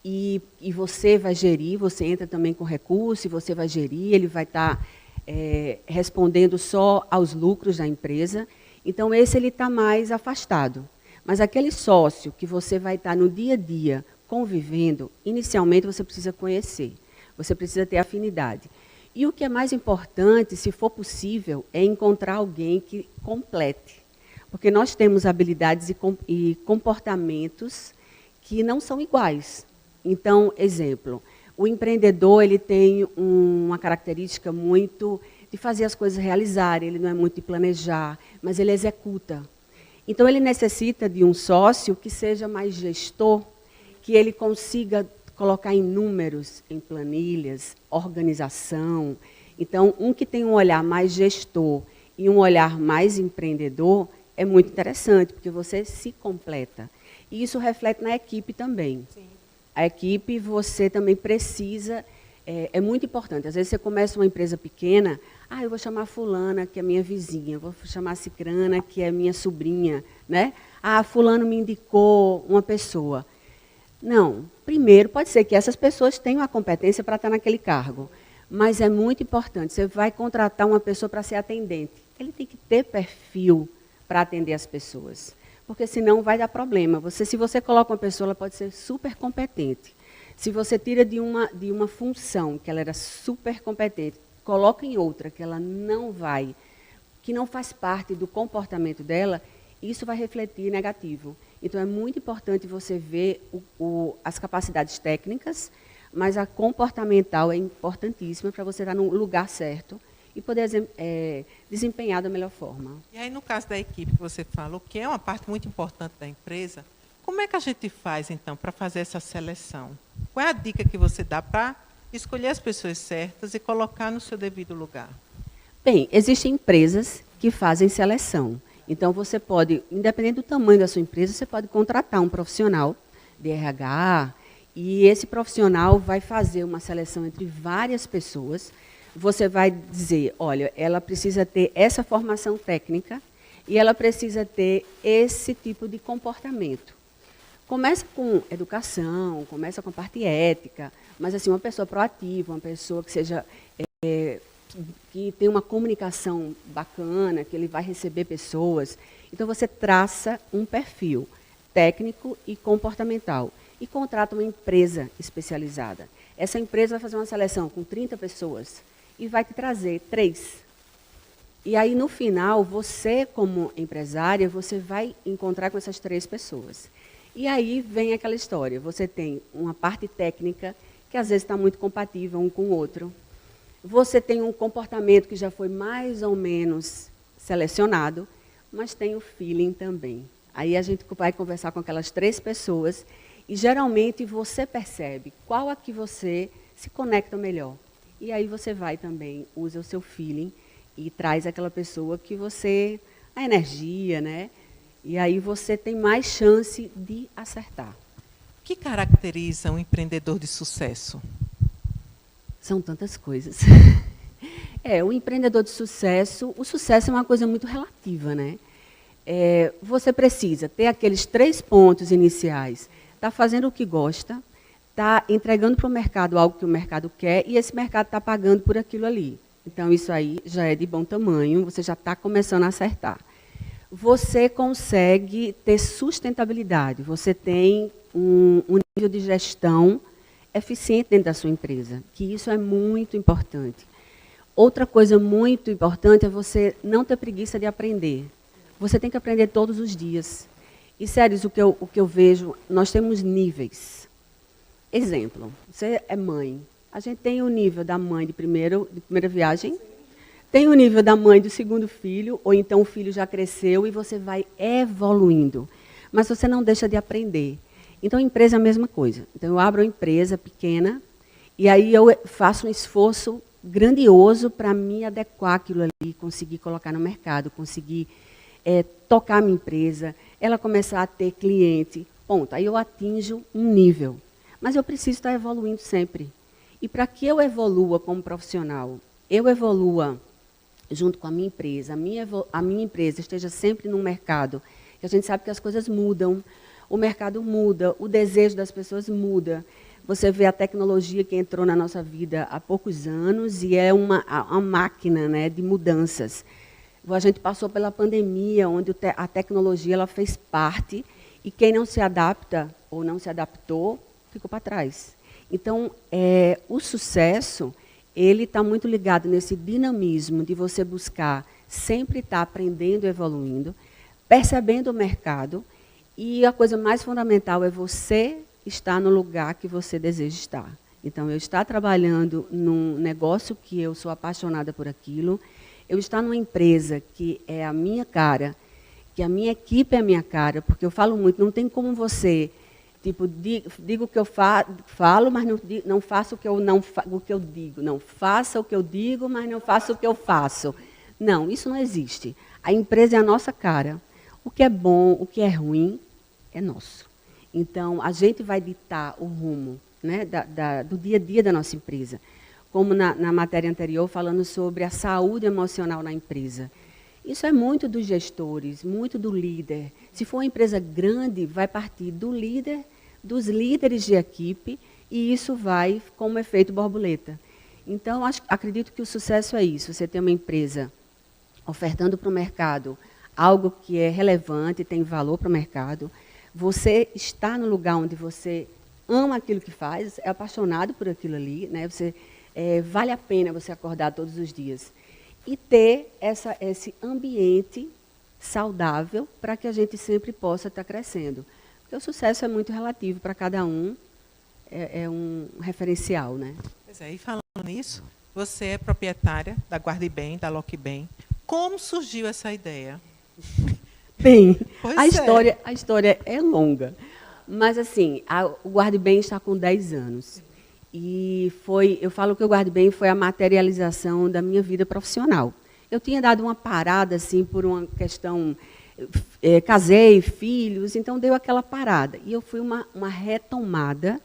E você vai gerir, você entra também com recurso, e você vai gerir, ele vai estar respondendo só aos lucros da empresa. Então, esse ele está mais afastado. Mas aquele sócio que você vai estar no dia a dia convivendo, inicialmente você precisa conhecer, você precisa ter afinidade. E o que é mais importante, se for possível, é encontrar alguém que complete. Porque nós temos habilidades e comportamentos que não são iguais. Então, exemplo, o empreendedor ele tem uma característica muito de fazer as coisas realizarem, ele não é muito de planejar, mas ele executa. Então, ele necessita de um sócio que seja mais gestor, que ele consiga colocar em números, em planilhas, organização. Então, um que tem um olhar mais gestor e um olhar mais empreendedor é muito interessante, porque você se completa. E isso reflete na equipe também. Sim. A equipe, você também precisa, é muito importante. Às vezes você começa uma empresa pequena, eu vou chamar fulana, que é minha vizinha, vou chamar cicrana, que é minha sobrinha, né? Fulano me indicou uma pessoa. Não, primeiro pode ser que essas pessoas tenham a competência para estar naquele cargo, mas é muito importante, você vai contratar uma pessoa para ser atendente. Ele tem que ter perfil para atender as pessoas. Porque senão vai dar problema. Se você coloca uma pessoa, ela pode ser super competente. Se você tira de uma função que ela era super competente, coloca em outra que ela não vai, que não faz parte do comportamento dela, isso vai refletir negativo. Então, é muito importante você ver as capacidades técnicas, mas a comportamental é importantíssima para você estar no lugar certo e poder desempenhar da melhor forma. E aí, no caso da equipe que você falou, que é uma parte muito importante da empresa, como é que a gente faz, então, para fazer essa seleção? Qual é a dica que você dá para escolher as pessoas certas e colocar no seu devido lugar? Bem, existem empresas que fazem seleção. Então, você pode, independente do tamanho da sua empresa, você pode contratar um profissional de RH e esse profissional vai fazer uma seleção entre várias pessoas. Você vai dizer, olha, ela precisa ter essa formação técnica e ela precisa ter esse tipo de comportamento. Começa com educação, começa com a parte ética, mas assim, uma pessoa proativa, uma pessoa que seja que tem uma comunicação bacana, que ele vai receber pessoas. Então, você traça um perfil técnico e comportamental e contrata uma empresa especializada. Essa empresa vai fazer uma seleção com 30 pessoas e vai te trazer 3. E aí, no final, você, como empresária, você vai encontrar com essas 3 pessoas. E aí vem aquela história, você tem uma parte técnica que às vezes está muito compatível um com o outro. Você tem um comportamento que já foi mais ou menos selecionado, mas tem o feeling também. Aí a gente vai conversar com aquelas 3 pessoas e, geralmente, você percebe qual a que você se conecta melhor. E aí você vai também, usa o seu feeling e traz aquela pessoa que você... a energia, né? E aí você tem mais chance de acertar. O que caracteriza um empreendedor de sucesso? São tantas coisas. O empreendedor de sucesso, o sucesso é uma coisa muito relativa, né? Você precisa ter aqueles 3 pontos iniciais, está fazendo o que gosta, está entregando para o mercado algo que o mercado quer e esse mercado está pagando por aquilo ali. Então, isso aí já é de bom tamanho, você já está começando a acertar. Você consegue ter sustentabilidade, você tem um nível de gestão eficiente dentro da sua empresa, que isso é muito importante. Outra coisa muito importante é você não ter preguiça de aprender. Você tem que aprender todos os dias. E, sério, o que eu vejo, nós temos níveis. Exemplo, você é mãe. A gente tem o nível da mãe de primeira viagem, tem o nível da mãe do segundo filho, ou então o filho já cresceu e você vai evoluindo. Mas você não deixa de aprender. Então, a empresa é a mesma coisa. Então, eu abro uma empresa pequena e aí eu faço um esforço grandioso para me adequar àquilo ali, conseguir colocar no mercado, conseguir tocar a minha empresa, ela começar a ter cliente. Ponto. Aí eu atinjo um nível. Mas eu preciso estar evoluindo sempre. E para que eu evolua como profissional, eu evolua junto com a minha empresa, a minha empresa esteja sempre num mercado, que a gente sabe que as coisas mudam, o mercado muda, o desejo das pessoas muda. Você vê a tecnologia que entrou na nossa vida há poucos anos e é uma máquina, né, de mudanças. A gente passou pela pandemia, onde a tecnologia ela fez parte, e quem não se adapta ou não se adaptou, ficou para trás. Então, o sucesso, ele está muito ligado nesse dinamismo de você buscar sempre estar aprendendo e evoluindo, percebendo o mercado, e a coisa mais fundamental é você estar no lugar que você deseja estar. Então, eu estar trabalhando num negócio que eu sou apaixonada por aquilo, eu estar numa empresa que é a minha cara, que a minha equipe é a minha cara, porque eu falo muito, não tem como você, tipo, digo o que eu falo, mas não faço o que eu digo. Não faça o que eu digo, mas não faça o que eu faço. Não, isso não existe. A empresa é a nossa cara. O que é bom, o que é ruim, é nosso. Então, a gente vai ditar o rumo, né, do dia a dia da nossa empresa. Como na matéria anterior, falando sobre a saúde emocional na empresa. Isso é muito dos gestores, muito do líder. Se for uma empresa grande, vai partir do líder, dos líderes de equipe, e isso vai como efeito borboleta. Então, acredito que o sucesso é isso. Você tem uma empresa ofertando para o mercado algo que é relevante, tem valor para o mercado. Você está no lugar onde você ama aquilo que faz, é apaixonado por aquilo ali, né? Vale a pena você acordar todos os dias. E ter esse ambiente saudável para que a gente sempre possa estar crescendo. Porque o sucesso é muito relativo para cada um, é um referencial, né? Pois é, e falando nisso, você é proprietária da Guarde Bem, da Lock Bem. Como surgiu essa ideia? Bem, a história é longa. Mas, assim, o Guarde Bem está com 10 anos. E eu falo que o Guarde Bem foi a materialização da minha vida profissional. Eu tinha dado uma parada, assim, por uma questão... casei, filhos, então deu aquela parada. E eu fui uma retomada.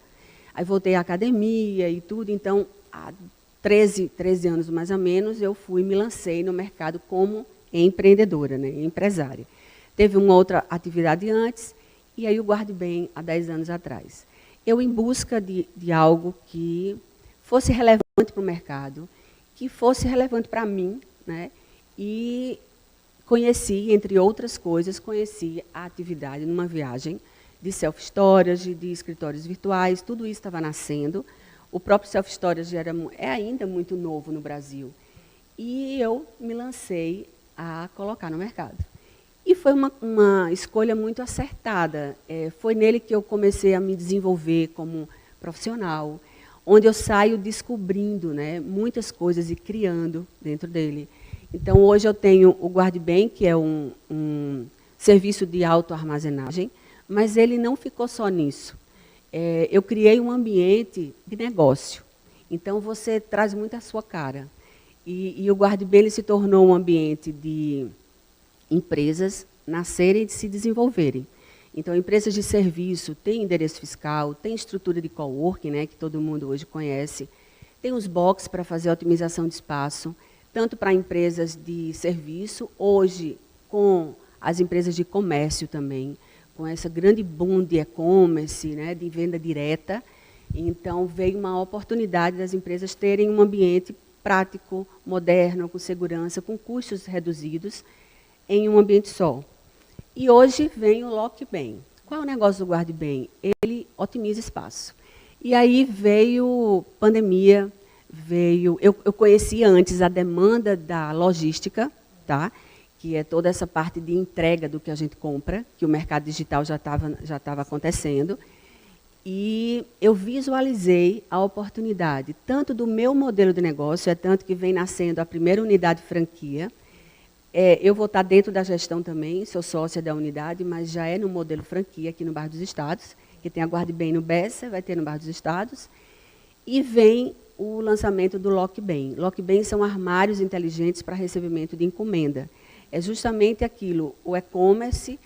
Aí voltei à academia e tudo. Então, há 13 anos, mais ou menos, eu me lancei no mercado como empreendedora, né, empresária. Teve uma outra atividade antes, e aí o Guarde Bem, há 10 anos atrás. Eu, em busca de algo que fosse relevante para o mercado, que fosse relevante para mim, né, e conheci, entre outras coisas, conheci a atividade numa viagem de self-storage, de escritórios virtuais, tudo isso estava nascendo. O próprio self-storage é ainda muito novo no Brasil. E eu me lancei a colocar no mercado. E foi uma escolha muito acertada. Foi nele que eu comecei a me desenvolver como profissional, onde eu saio descobrindo, né, muitas coisas e criando dentro dele. Então, hoje eu tenho o Guarde Bem, que é um serviço de autoarmazenagem, mas ele não ficou só nisso. Eu criei um ambiente de negócio. Então, você traz muito a sua cara. E o Guarde Bem ele se tornou um ambiente de empresas nascerem e de se desenvolverem. Então, empresas de serviço têm endereço fiscal, tem estrutura de coworking, né, que todo mundo hoje conhece, tem os box para fazer otimização de espaço, tanto para empresas de serviço, hoje com as empresas de comércio também, com essa grande boom de e-commerce, né, de venda direta. Então, veio uma oportunidade das empresas terem um ambiente prático, moderno, com segurança, com custos reduzidos, em um ambiente só. E hoje vem o Lock Bem. Qual é o negócio do Guarde Bem? Ele otimiza espaço. E aí veio pandemia, eu conhecia antes a demanda da logística, tá? Que é toda essa parte de entrega do que a gente compra, que o mercado digital já estava acontecendo. E eu visualizei a oportunidade, tanto do meu modelo de negócio, tanto que vem nascendo a primeira unidade franquia. Eu vou estar dentro da gestão também, sou sócia da unidade, mas já é no modelo franquia aqui no Bairro dos Estados, que tem a Guarde Bem no Bessa, vai ter no Bairro dos Estados. E vem o lançamento do Lock Bem. Lock Bem são armários inteligentes para recebimento de encomenda. É justamente aquilo, o e-commerce,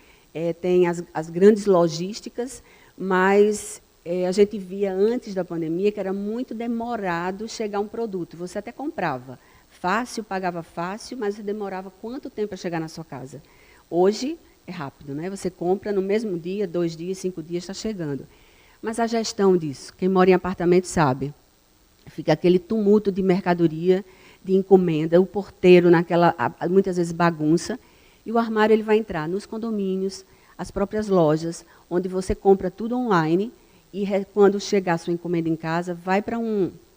tem as grandes logísticas, mas a gente via antes da pandemia que era muito demorado chegar um produto. Você até comprava, fácil, pagava fácil, mas demorava quanto tempo para chegar na sua casa? Hoje é rápido, né? Você compra no mesmo dia, 2 dias, 5 dias, está chegando. Mas a gestão disso, quem mora em apartamento sabe, fica aquele tumulto de mercadoria, de encomenda, o porteiro muitas vezes bagunça, e o armário ele vai entrar nos condomínios, as próprias lojas, onde você compra tudo online, e quando chegar a sua encomenda em casa, vai para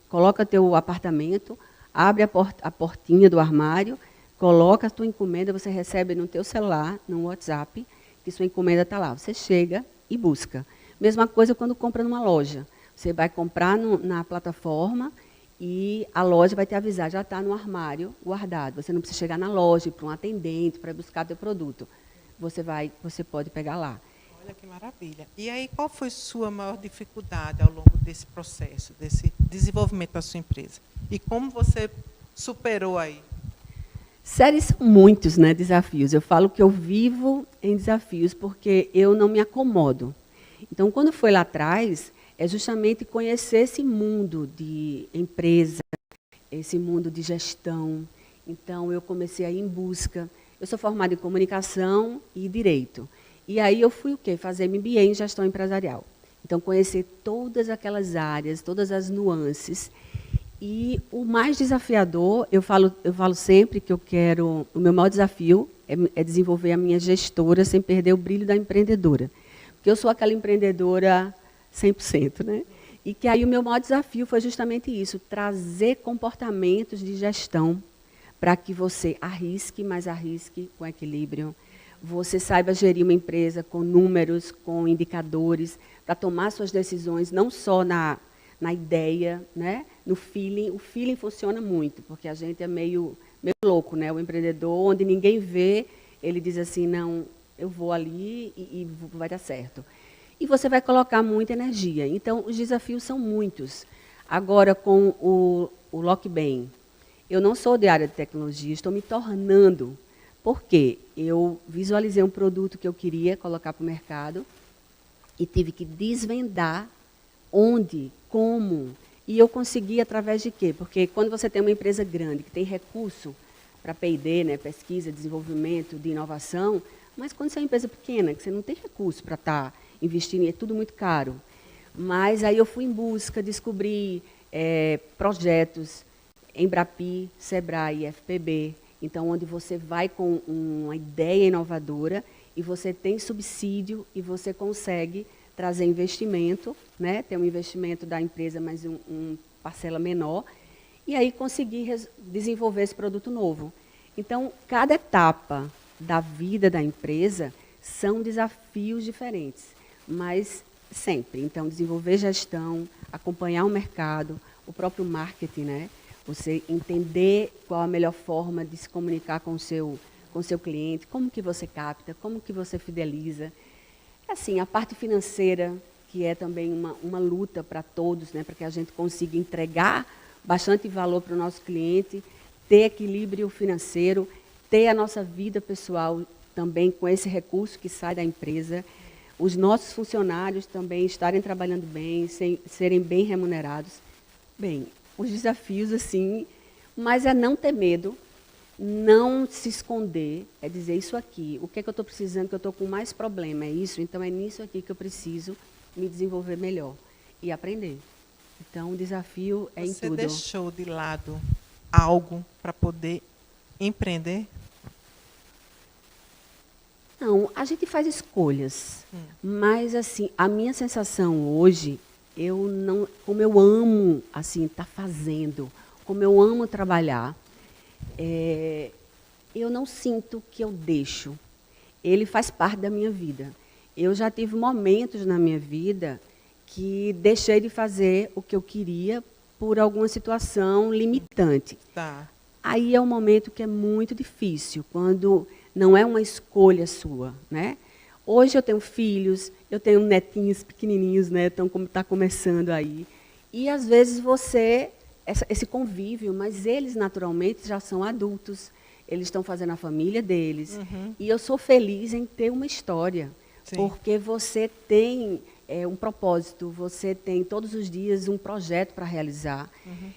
coloca teu apartamento, abre a portinha do armário, coloca a tua encomenda, você recebe no teu celular, no WhatsApp, que sua encomenda está lá. Você chega e busca. Mesma coisa quando compra numa loja. Você vai comprar na plataforma e a loja vai te avisar, já está no armário guardado. Você não precisa chegar na loja, ir para um atendente, para buscar teu produto. Você pode pegar lá. Olha que maravilha. E aí, qual foi sua maior dificuldade ao longo desse processo, desse desenvolvimento da sua empresa? E como você superou aí? Séries são muitos, né, desafios. Eu falo que eu vivo em desafios porque eu não me acomodo. Então, quando foi lá atrás, é justamente conhecer esse mundo de empresa, esse mundo de gestão. Então, eu comecei a ir em busca. Eu sou formada em comunicação e direito. E aí eu fui o quê? Fazer MBA em gestão empresarial. Então, conhecer todas aquelas áreas, todas as nuances. E o mais desafiador, eu falo sempre que o meu maior desafio é desenvolver a minha gestora sem perder o brilho da empreendedora. Porque eu sou aquela empreendedora 100%, né? E que aí o meu maior desafio foi justamente isso, trazer comportamentos de gestão para que você arrisque, mas arrisque com equilíbrio. Você saiba gerir uma empresa com números, com indicadores, para tomar suas decisões, não só na ideia, né? No feeling. O feeling funciona muito, porque a gente é meio louco, né? O empreendedor, onde ninguém vê, ele diz assim, não, eu vou ali e vai dar certo. E você vai colocar muita energia. Então, os desafios são muitos. Agora, com o Lockbem, eu não sou de área de tecnologia, estou me tornando, porque eu visualizei um produto que eu queria colocar para o mercado e tive que desvendar onde, como. E eu consegui através de quê? Porque quando você tem uma empresa grande, que tem recurso para P&D, né, pesquisa, desenvolvimento, de inovação, mas quando você é uma empresa pequena, que você não tem recurso para estar investindo, é tudo muito caro. Mas aí eu fui em busca, descobri projetos, Embrapi, Sebrae, FPB, então onde você vai com uma ideia inovadora e você tem subsídio e você consegue trazer investimento, né? Ter um investimento da empresa, mas parcela menor, e aí conseguir desenvolver esse produto novo. Então, cada etapa da vida da empresa são desafios diferentes, mas sempre. Então, desenvolver gestão, acompanhar o mercado, o próprio marketing, né? Você entender qual a melhor forma de se comunicar com o seu cliente, como que você capta, como que você fideliza. Assim, a parte financeira, que é também uma luta para todos, né? Para que a gente consiga entregar bastante valor para o nosso cliente, ter equilíbrio financeiro, ter a nossa vida pessoal também com esse recurso que sai da empresa, os nossos funcionários também estarem trabalhando bem, serem bem remunerados. Bem, os desafios, assim, mas é não ter medo, não se esconder, é dizer isso aqui, o que é que eu estou precisando, que eu estou com mais problema, é isso, então é nisso aqui que eu preciso me desenvolver melhor e aprender. Então, o desafio é em tudo. Você deixou de lado algo para poder empreender? Não, a gente faz escolhas, mas assim, a minha sensação hoje, como eu amo assim estar fazendo, como eu amo trabalhar, eu não sinto que eu deixo. Ele faz parte da minha vida. Eu já tive momentos na minha vida que deixei de fazer o que eu queria por alguma situação limitante. Tá. Aí é um momento que é muito difícil, quando não é uma escolha sua, né? Hoje eu tenho filhos, eu tenho netinhos pequenininhos, né? Tá começando aí. E às vezes esse convívio, mas eles naturalmente já são adultos, eles estão fazendo a família deles. Uhum. E eu sou feliz em ter uma história, sim, porque você tem é um propósito, você tem todos os dias um projeto para realizar.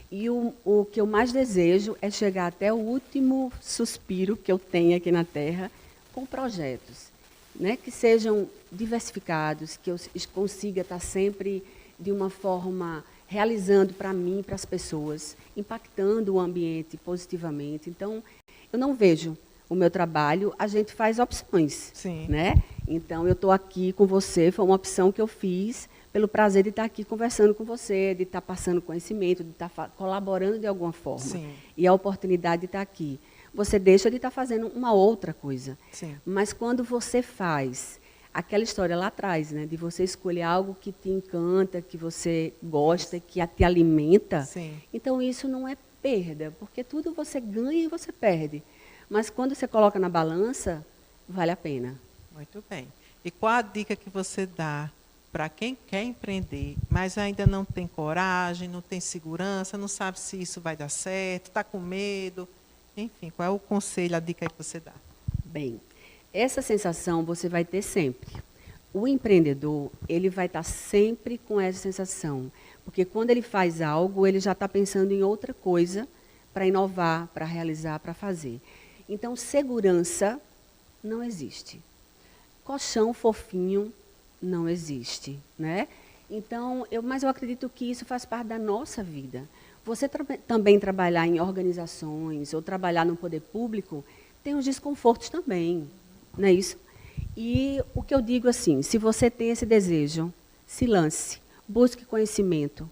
E o que eu mais desejo é chegar até o último suspiro que eu tenho aqui na Terra com projetos, né, que sejam diversificados, que eu consiga estar sempre de uma forma realizando para mim e para as pessoas, impactando o ambiente positivamente. Então, eu não vejo o meu trabalho, a gente faz opções, né? Então, eu estou aqui com você, foi uma opção que eu fiz pelo prazer de estar aqui conversando com você, de estar passando conhecimento, de estar colaborando de alguma forma. Sim. E a oportunidade de estar aqui. Você deixa de estar fazendo uma outra coisa. Sim. Mas quando você faz aquela história lá atrás, né, de você escolher algo que te encanta, que você gosta, que te alimenta, então isso não é perda, porque tudo você ganha e você perde. Mas quando você coloca na balança, vale a pena. Muito bem. E qual a dica que você dá para quem quer empreender, mas ainda não tem coragem, não tem segurança, não sabe se isso vai dar certo, está com medo? Enfim, qual é o conselho, a dica que você dá? Bem, essa sensação você vai ter sempre. O empreendedor, ele vai estar sempre com essa sensação, porque quando ele faz algo, ele já está pensando em outra coisa para inovar, para realizar, para fazer. Então, segurança não existe. Colchão fofinho não existe, né? Então, mas eu acredito que isso faz parte da nossa vida. Você também trabalhar em organizações ou trabalhar no poder público tem os desconfortos também, não é isso? E o que eu digo assim, se você tem esse desejo, se lance, busque conhecimento,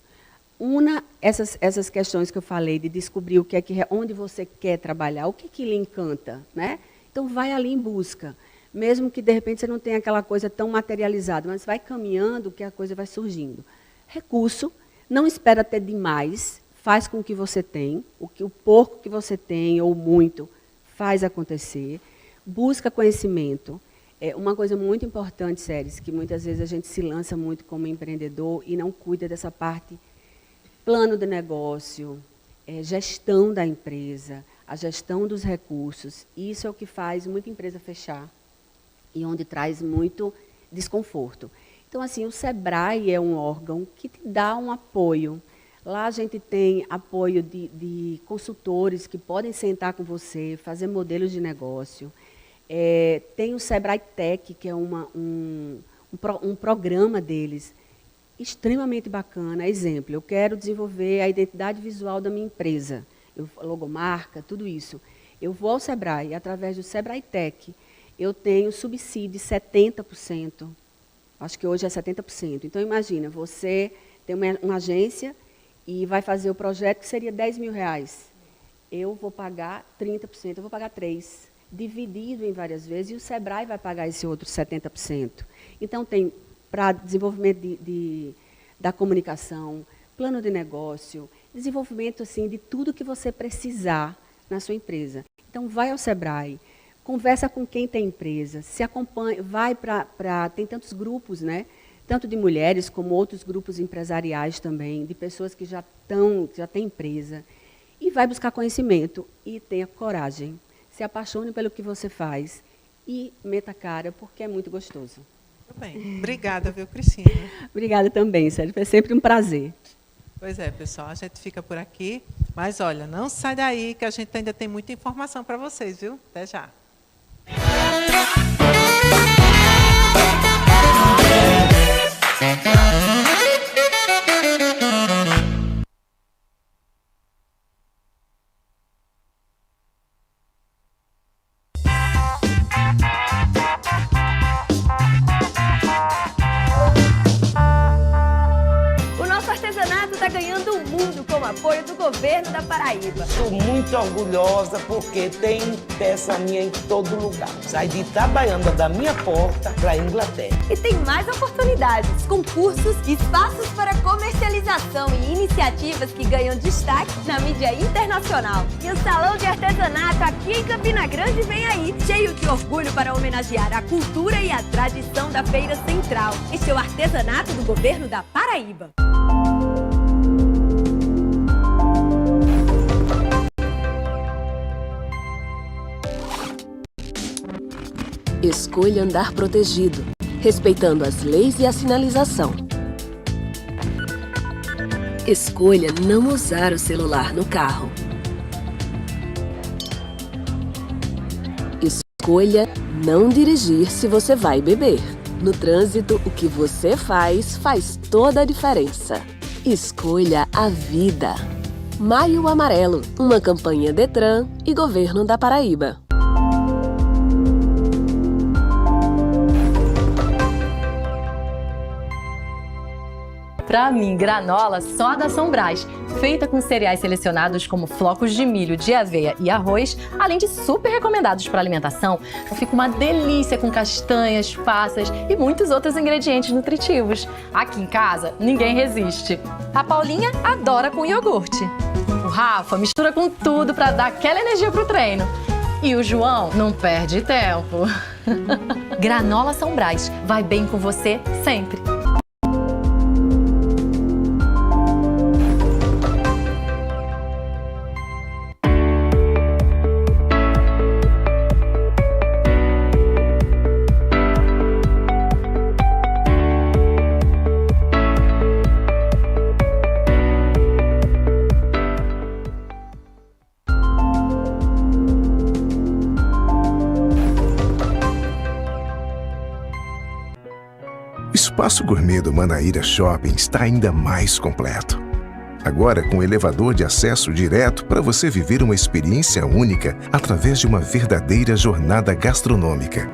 una essas questões que eu falei de descobrir onde você quer trabalhar, o que lhe encanta, né? Então vai ali em busca, mesmo que de repente você não tenha aquela coisa tão materializada, mas vai caminhando que a coisa vai surgindo. Recurso, não espera ter demais, faz com o que você tem, o pouco que você tem ou muito, faz acontecer, busca conhecimento. É uma coisa muito importante, Séries, que muitas vezes a gente se lança muito como empreendedor e não cuida dessa parte, plano de negócio, gestão da empresa, a gestão dos recursos. Isso é o que faz muita empresa fechar e onde traz muito desconforto. Então, assim, o SEBRAE é um órgão que te dá um apoio. Lá a gente tem apoio de consultores que podem sentar com você, fazer modelos de negócio. Tem o SEBRAE Tech, que é um programa deles, extremamente bacana. Exemplo, eu quero desenvolver a identidade visual da minha empresa, logomarca, tudo isso. Eu vou ao SEBRAE, através do SEBRAE Tech, eu tenho subsídio de 70%. Acho que hoje é 70%. Então, imagina, você tem uma agência e vai fazer o projeto que seria R$10.000. Eu vou pagar 30%, eu vou pagar 3%, dividido em várias vezes, e o SEBRAE vai pagar esse outro 70%. Então, tem para desenvolvimento da comunicação, plano de negócio, desenvolvimento assim, de tudo que você precisar na sua empresa. Então, vai ao SEBRAE, conversa com quem tem empresa, se acompanha, vai tem tantos grupos, né? Tanto de mulheres como outros grupos empresariais também, de pessoas que já têm empresa, e vai buscar conhecimento e tenha coragem. Se apaixone pelo que você faz e meta a cara, porque é muito gostoso. Muito bem. Obrigada, viu, Cristina? Obrigada também, Sérgio. Foi sempre um prazer. Pois é, pessoal, a gente fica por aqui. Mas, olha, não sai daí, que a gente ainda tem muita informação para vocês, viu? Até já. Apoio do governo da Paraíba. Estou muito orgulhosa porque tem peça minha em todo lugar. Sai de Itabaiana da minha porta para a Inglaterra. E tem mais oportunidades, concursos, espaços para comercialização e iniciativas que ganham destaque na mídia internacional. E o Salão de Artesanato aqui em Campina Grande vem aí, cheio de orgulho para homenagear a cultura e a tradição da Feira Central. Este é o artesanato do governo da Paraíba. Escolha andar protegido. respeitando as leis e a sinalização. Escolha não usar o celular no carro. Escolha não dirigir se você vai beber. No trânsito, o que você faz toda a diferença. Escolha a vida. Maio Amarelo, uma campanha Detran e Governo da Paraíba. Pra mim, granola só da São Brás, feita com cereais selecionados como flocos de milho, de aveia e arroz, além de super recomendados para alimentação, fica uma delícia com castanhas, passas e muitos outros ingredientes nutritivos. Aqui em casa, ninguém resiste. A Paulinha adora com iogurte. O Rafa mistura com tudo para dar aquela energia pro treino. E o João não perde tempo. Granola São Brás, vai bem com você sempre. O espaço gourmet do Manaíra Shopping está ainda mais completo. Agora com elevador de acesso direto para você viver uma experiência única através de uma verdadeira jornada gastronômica.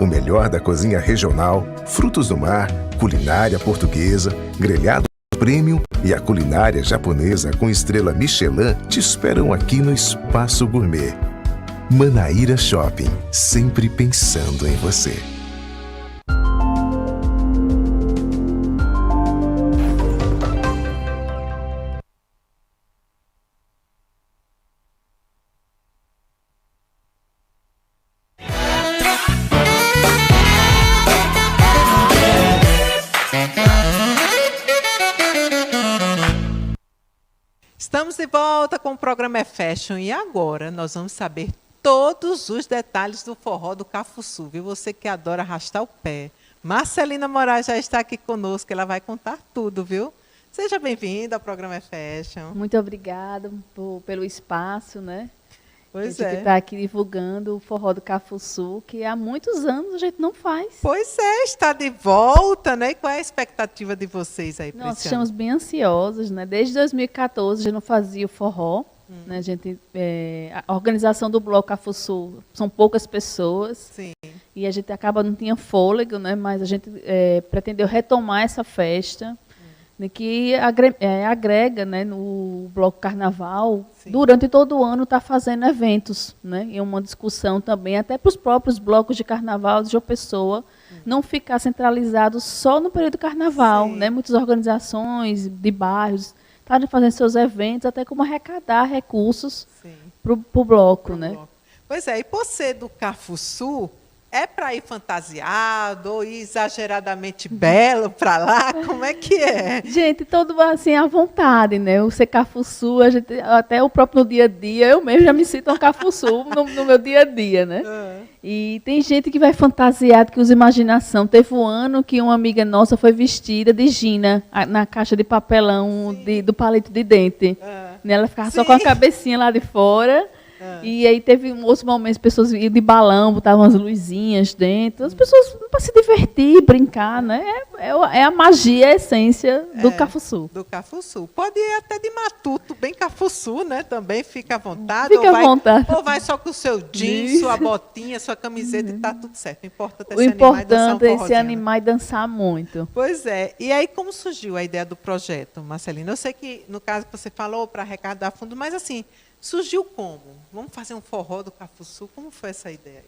O melhor da cozinha regional, frutos do mar, culinária portuguesa, grelhado premium e a culinária japonesa com estrela Michelin te esperam aqui no Espaço Gourmet. Manaíra Shopping, sempre pensando em você. Estamos de volta com o programa Fashion e agora nós vamos saber todos os detalhes do forró do Cafuçu, viu? Você que adora arrastar o pé. Marcelina Moraes já está aqui conosco, ela vai contar tudo, viu? Seja bem-vinda ao programa Fashion. Muito obrigada pelo espaço, né? Pois a gente está aqui divulgando o forró do Cafuçu, que há muitos anos a gente não faz. Pois é, está de volta, né? E qual é a expectativa de vocês aí para esse ano? Nós estamos bem ansiosos, né? Desde 2014 a gente não fazia o forró. Né? A organização do Bloco Cafuçu são poucas pessoas. Sim. E a gente não tinha fôlego, né? Mas a gente pretendeu retomar essa festa. Que agrega, né, no Bloco Carnaval, sim, durante todo o ano está fazendo eventos, né, e uma discussão também, até para os próprios blocos de carnaval de João Pessoa, não ficar centralizado só no período do carnaval, né, muitas organizações de bairros estavam fazendo seus eventos, até como arrecadar recursos para o bloco. Né? Pois é, e por ser do Cafuçu, é para ir fantasiado ou ir exageradamente belo para lá? Como é que é? Gente, todo assim à vontade, né? O ser Cafuçu, até o próprio no dia a dia, eu mesmo já me sinto um Cafuçu no meu dia a dia, né? E tem gente que vai fantasiado, que usa imaginação. Teve um ano que uma amiga nossa foi vestida de Gina, na caixa de papelão do palito de dente. Ela ficava só com a cabecinha lá de fora. E aí teve um outro momento, as pessoas iam de balão, botavam as luzinhas dentro. As pessoas para se divertir, brincar, né? É a magia, a essência do Cafuçu. Do Cafuçu. Pode ir até de matuto, bem Cafuçu, né? Também fica à vontade. Fica à vontade. Ou vai só com o seu jeans, sua botinha, sua camiseta e tá tudo certo. O importante é se animar e dançar muito. Pois é. E aí, como surgiu a ideia do projeto, Marcelina? Eu sei que, no caso que você falou, para arrecadar fundo, mas assim, surgiu como? Vamos fazer um forró do Cafuçu? Como foi essa ideia?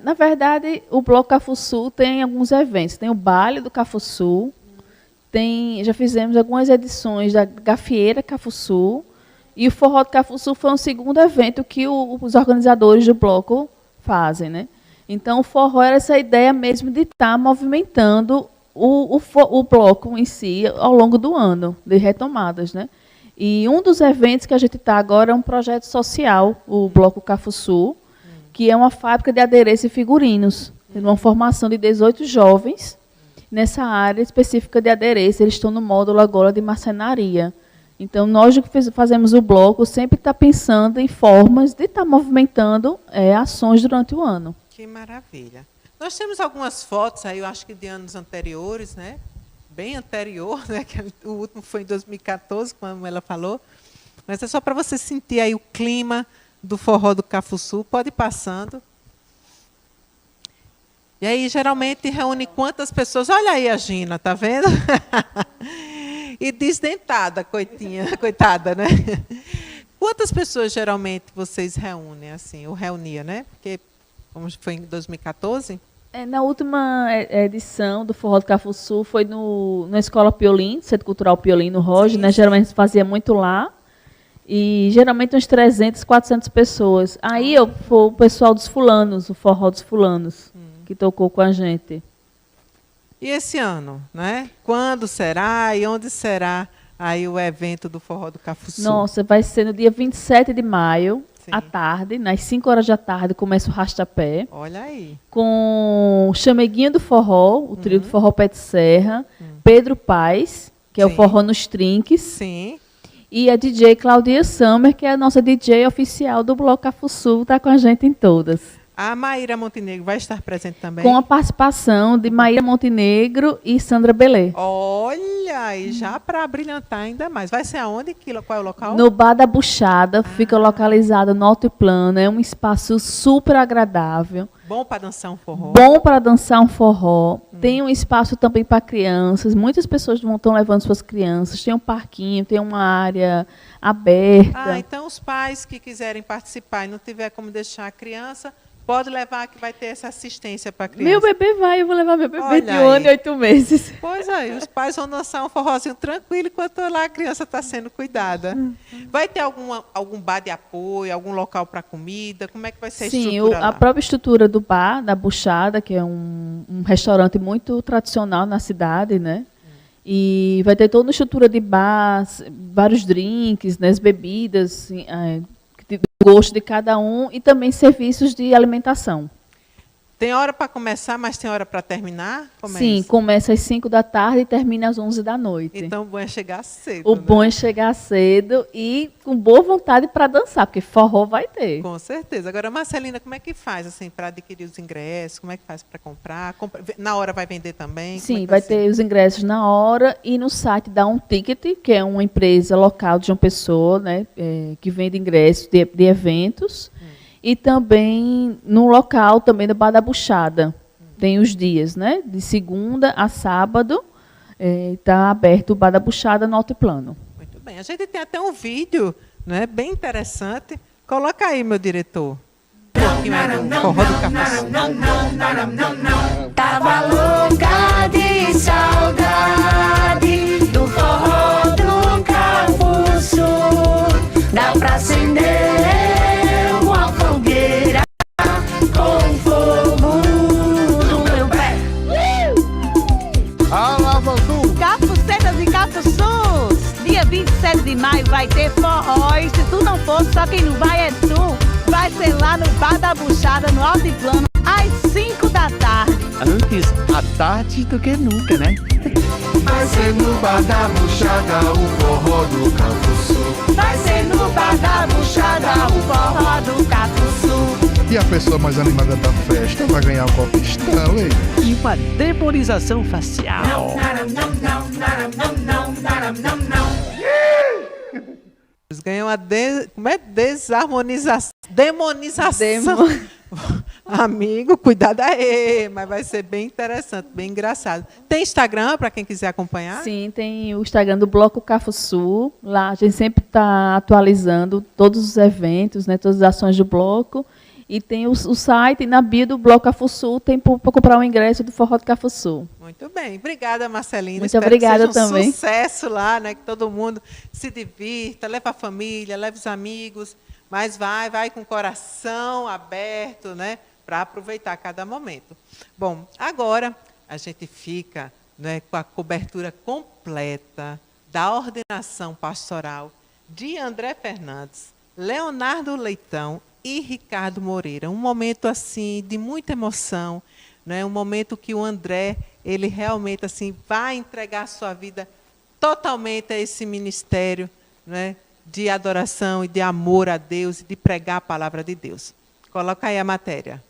Na verdade, o Bloco Cafuçu tem alguns eventos. Tem o baile do Cafuçu, já fizemos algumas edições da Gafieira Cafuçu, e o forró do Cafuçu foi um segundo evento que os organizadores do bloco fazem. Né? Então, o forró era essa ideia mesmo de estar movimentando o bloco em si ao longo do ano, de retomadas. Né? E um dos eventos que a gente está agora é um projeto social, o Bloco Cafuçu, que é uma fábrica de adereços e figurinos. Tendo uma formação de 18 jovens nessa área específica de adereço. Eles estão no módulo agora de marcenaria. Então, nós que fazemos o bloco sempre está pensando em formas de estar movimentando ações durante o ano. Que maravilha. Nós temos algumas fotos aí, eu acho que de anos anteriores, né? Bem anterior, né? Que o último foi em 2014, como ela falou. Mas é só para você sentir aí o clima do forró do Cafuçu. Pode ir passando. E aí, geralmente, reúne quantas pessoas? Olha aí a Gina, tá vendo? E desdentada, coitada, né? Quantas pessoas, geralmente, vocês reúnem, assim, ou reunia, né? Porque, como foi em 2014... Na última edição do Forró do Cafuçu foi na Escola Piolim, Centro Cultural Piolim, no Roge, né? Geralmente se fazia muito lá. E geralmente uns 300, 400 pessoas. Aí foi o pessoal dos fulanos, o Forró dos Fulanos, que tocou com a gente. E esse ano, né? Quando será e onde será aí o evento do Forró do Cafuçu? Nossa, vai ser no dia 27 de maio, à tarde, nas 5 horas da tarde, começa o rastapé. Olha aí. Com o Chameguinho do Forró, o trio do Forró Pé de Serra, Pedro Paz, que é o Forró nos Trinques. Sim. E a DJ Claudia Summer, que é a nossa DJ oficial do Bloco Cafuçu, está com a gente em todas. A Maíra Montenegro vai estar presente também? Com a participação de Maíra Montenegro e Sandra Belê. Olha, e já para brilhantar ainda mais. Vai ser aonde? Qual é o local? No Bar da Buchada, fica localizado no altiplano. É um espaço super agradável. Bom para dançar um forró. Bom para dançar um forró. Tem um espaço também para crianças. Muitas pessoas estão levando suas crianças. Tem um parquinho, tem uma área aberta. Então os pais que quiserem participar e não tiver como deixar a criança... Pode levar que vai ter essa assistência para a criança. Meu bebê vai, eu vou levar meu bebê de 1 ano e 8 meses. Pois aí, os pais vão dançar um forrozinho tranquilo enquanto lá a criança está sendo cuidada. Vai ter algum bar de apoio, algum local para comida? Como é que vai ser a estrutura lá? A própria estrutura do bar, da Buchada, que é um restaurante muito tradicional na cidade, né? E vai ter toda uma estrutura de bar, vários drinks, né, as bebidas, do gosto de cada um, e também serviços de alimentação. Tem hora para começar, mas tem hora para terminar? Sim, começa às 5 da tarde e termina às 11 da noite. Então, o bom é chegar cedo. O bom é chegar cedo e com boa vontade para dançar, porque forró vai ter. Com certeza. Agora, Marcelina, como é que faz assim, para adquirir os ingressos? Como é que faz para comprar? Na hora vai vender também? Sim, vai ter os ingressos na hora e no site da Um Ticket, que é uma empresa local de João Pessoa, né, que vende ingressos de eventos. E também no local também do Bar da Buchada. Tem os dias, né? De segunda a sábado, está aberto o Bar da Buchada no altiplano. Muito bem. A gente tem até um vídeo, né, bem interessante. Coloca aí, meu diretor. Forró do Cafuçu. Tava louca de saudade do forró do Cafuçu. Dá pra acender uma fogueira com fogo no meu pé. Alavantu! Cafucetas e Cafuçus! Dia 27 de maio vai ter forró. E se tu não for, só quem não vai é tu. Vai ser lá no Bar da Buchada, no altiplano, às 5 da tarde. Antes à tarde do que nunca, né? Vai ser no Bar da Buchada, o forró do Cafuçu. Vai ser no Bar da Buchada, o forró do Cafuçu. E a pessoa mais animada da festa vai ganhar um copistão, hein? E uma demonização facial. Eles ganham como é? Desarmonização. Demonização. Amigo, cuidado aí, mas vai ser bem interessante, bem engraçado. Tem Instagram para quem quiser acompanhar? Sim, tem o Instagram do Bloco Cafuçu. Lá a gente sempre está atualizando todos os eventos, né, todas as ações do bloco. E tem o site, na bio do Bloco Cafuçu, tem para comprar o ingresso do Forró do Cafuçu. Muito bem. Obrigada, Marcelina. Muito obrigada que seja também. Sucesso lá, né? Que todo mundo se divirta, leva a família, leva os amigos, mas vai com o coração aberto, né? Para aproveitar cada momento. Bom, agora a gente fica, né, com a cobertura completa da ordenação pastoral de André Fernandes, Leonardo Leitão e Ricardo Moreira. Um momento assim de muita emoção, né? Um momento que o André, ele realmente assim vai entregar a sua vida totalmente a esse ministério, né? De adoração e de amor a Deus e de pregar a palavra de Deus. Coloca aí a matéria.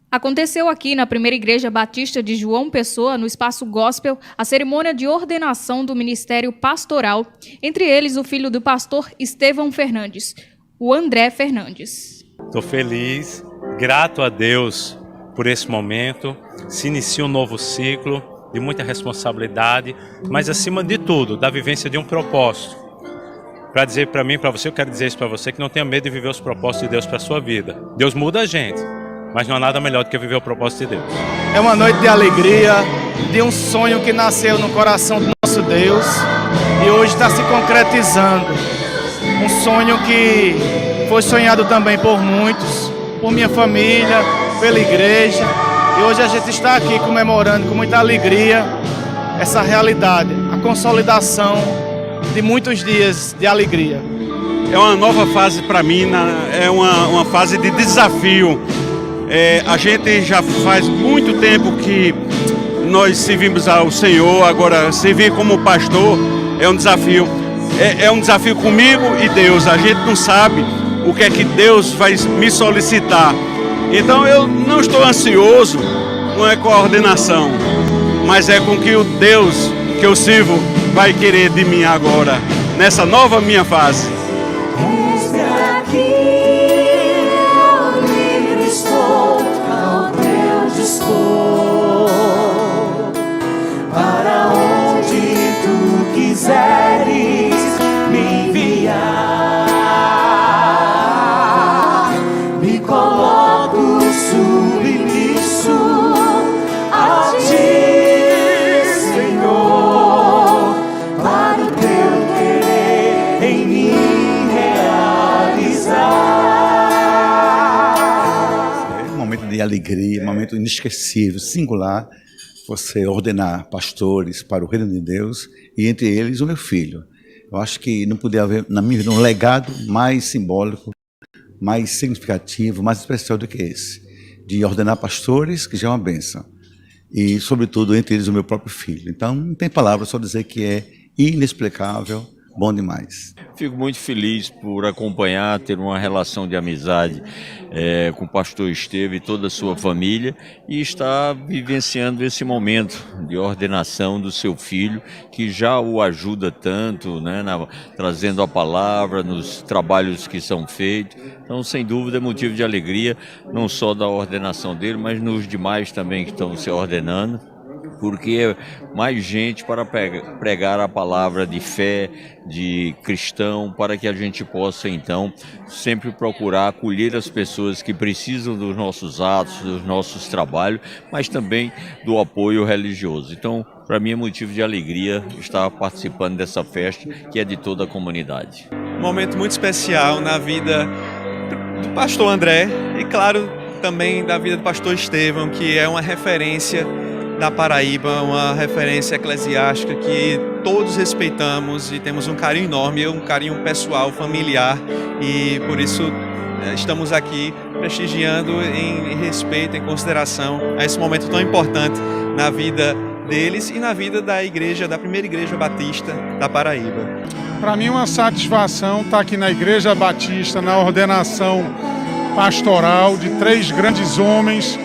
Aconteceu aqui na Primeira Igreja Batista de João Pessoa, no Espaço Gospel, a cerimônia de ordenação do ministério pastoral, entre eles o filho do pastor Estevão Fernandes, o André Fernandes. Estou feliz, grato a Deus por esse momento. Se inicia um novo ciclo de muita responsabilidade, mas acima de tudo, da vivência de um propósito. Para dizer para mim, para você, eu quero dizer isso para você, que não tenha medo de viver os propósitos de Deus para a sua vida. Deus muda a gente, mas não há nada melhor do que viver o propósito de Deus. É uma noite de alegria, de um sonho que nasceu no coração do nosso Deus e hoje está se concretizando. Um sonho que foi sonhado também por muitos, por minha família, pela igreja. E hoje a gente está aqui comemorando com muita alegria essa realidade, a consolidação de muitos dias de alegria. É uma nova fase para mim, é uma fase de desafio. A gente já faz muito tempo que nós servimos ao Senhor, agora servir como pastor é um desafio. É um desafio comigo e Deus. A gente não sabe o que é que Deus vai me solicitar. Então eu não estou ansioso, não é com a ordenação, mas é com que o Deus que eu sirvo vai querer de mim agora, nessa nova minha fase. Eis-me aqui, eu livre estou, ao teu dispor, para onde tu quiseres me enviar, me coloco submisso a ti, Senhor, para o teu querer em mim realizar. É um momento de alegria, um momento inesquecível, singular, você ordenar pastores para o reino de Deus e entre eles o meu filho. Eu acho que não podia haver na minha vida um legado mais simbólico, mais significativo, mais especial do que esse, de ordenar pastores, que já é uma bênção, e sobretudo entre eles o meu próprio filho. Então não tem palavras, só dizer que é inexplicável, bom demais. Fico muito feliz por acompanhar, ter uma relação de amizade com o pastor Estevão e toda a sua família e estar vivenciando esse momento de ordenação do seu filho, que já o ajuda tanto, né, trazendo a palavra nos trabalhos que são feitos. Então, sem dúvida, é motivo de alegria, não só da ordenação dele, mas nos demais também que estão se ordenando, porque mais gente para pregar a palavra de fé, de cristão, para que a gente possa, então, sempre procurar acolher as pessoas que precisam dos nossos atos, dos nossos trabalhos, mas também do apoio religioso. Então, para mim é motivo de alegria estar participando dessa festa, que é de toda a comunidade. Um momento muito especial na vida do pastor André e, claro, também da vida do pastor Estevão, que é uma referência da Paraíba, uma referência eclesiástica que todos respeitamos e temos um carinho enorme, um carinho pessoal, familiar, e por isso estamos aqui prestigiando em respeito, em consideração a esse momento tão importante na vida deles e na vida da igreja, da Primeira Igreja Batista da Paraíba. Para mim é uma satisfação estar aqui na Igreja Batista, na ordenação pastoral de 3 grandes homens,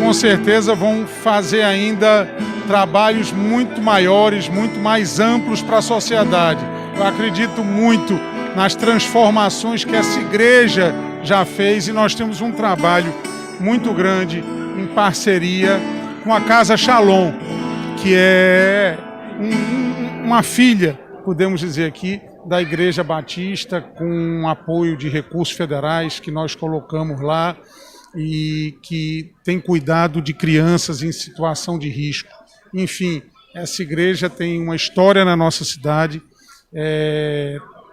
com certeza vão fazer ainda trabalhos muito maiores, muito mais amplos para a sociedade. Eu acredito muito nas transformações que essa igreja já fez e nós temos um trabalho muito grande em parceria com a Casa Shalom, que é uma filha, podemos dizer aqui, da Igreja Batista, com apoio de recursos federais que nós colocamos lá, e que tem cuidado de crianças em situação de risco. Enfim, essa igreja tem uma história na nossa cidade,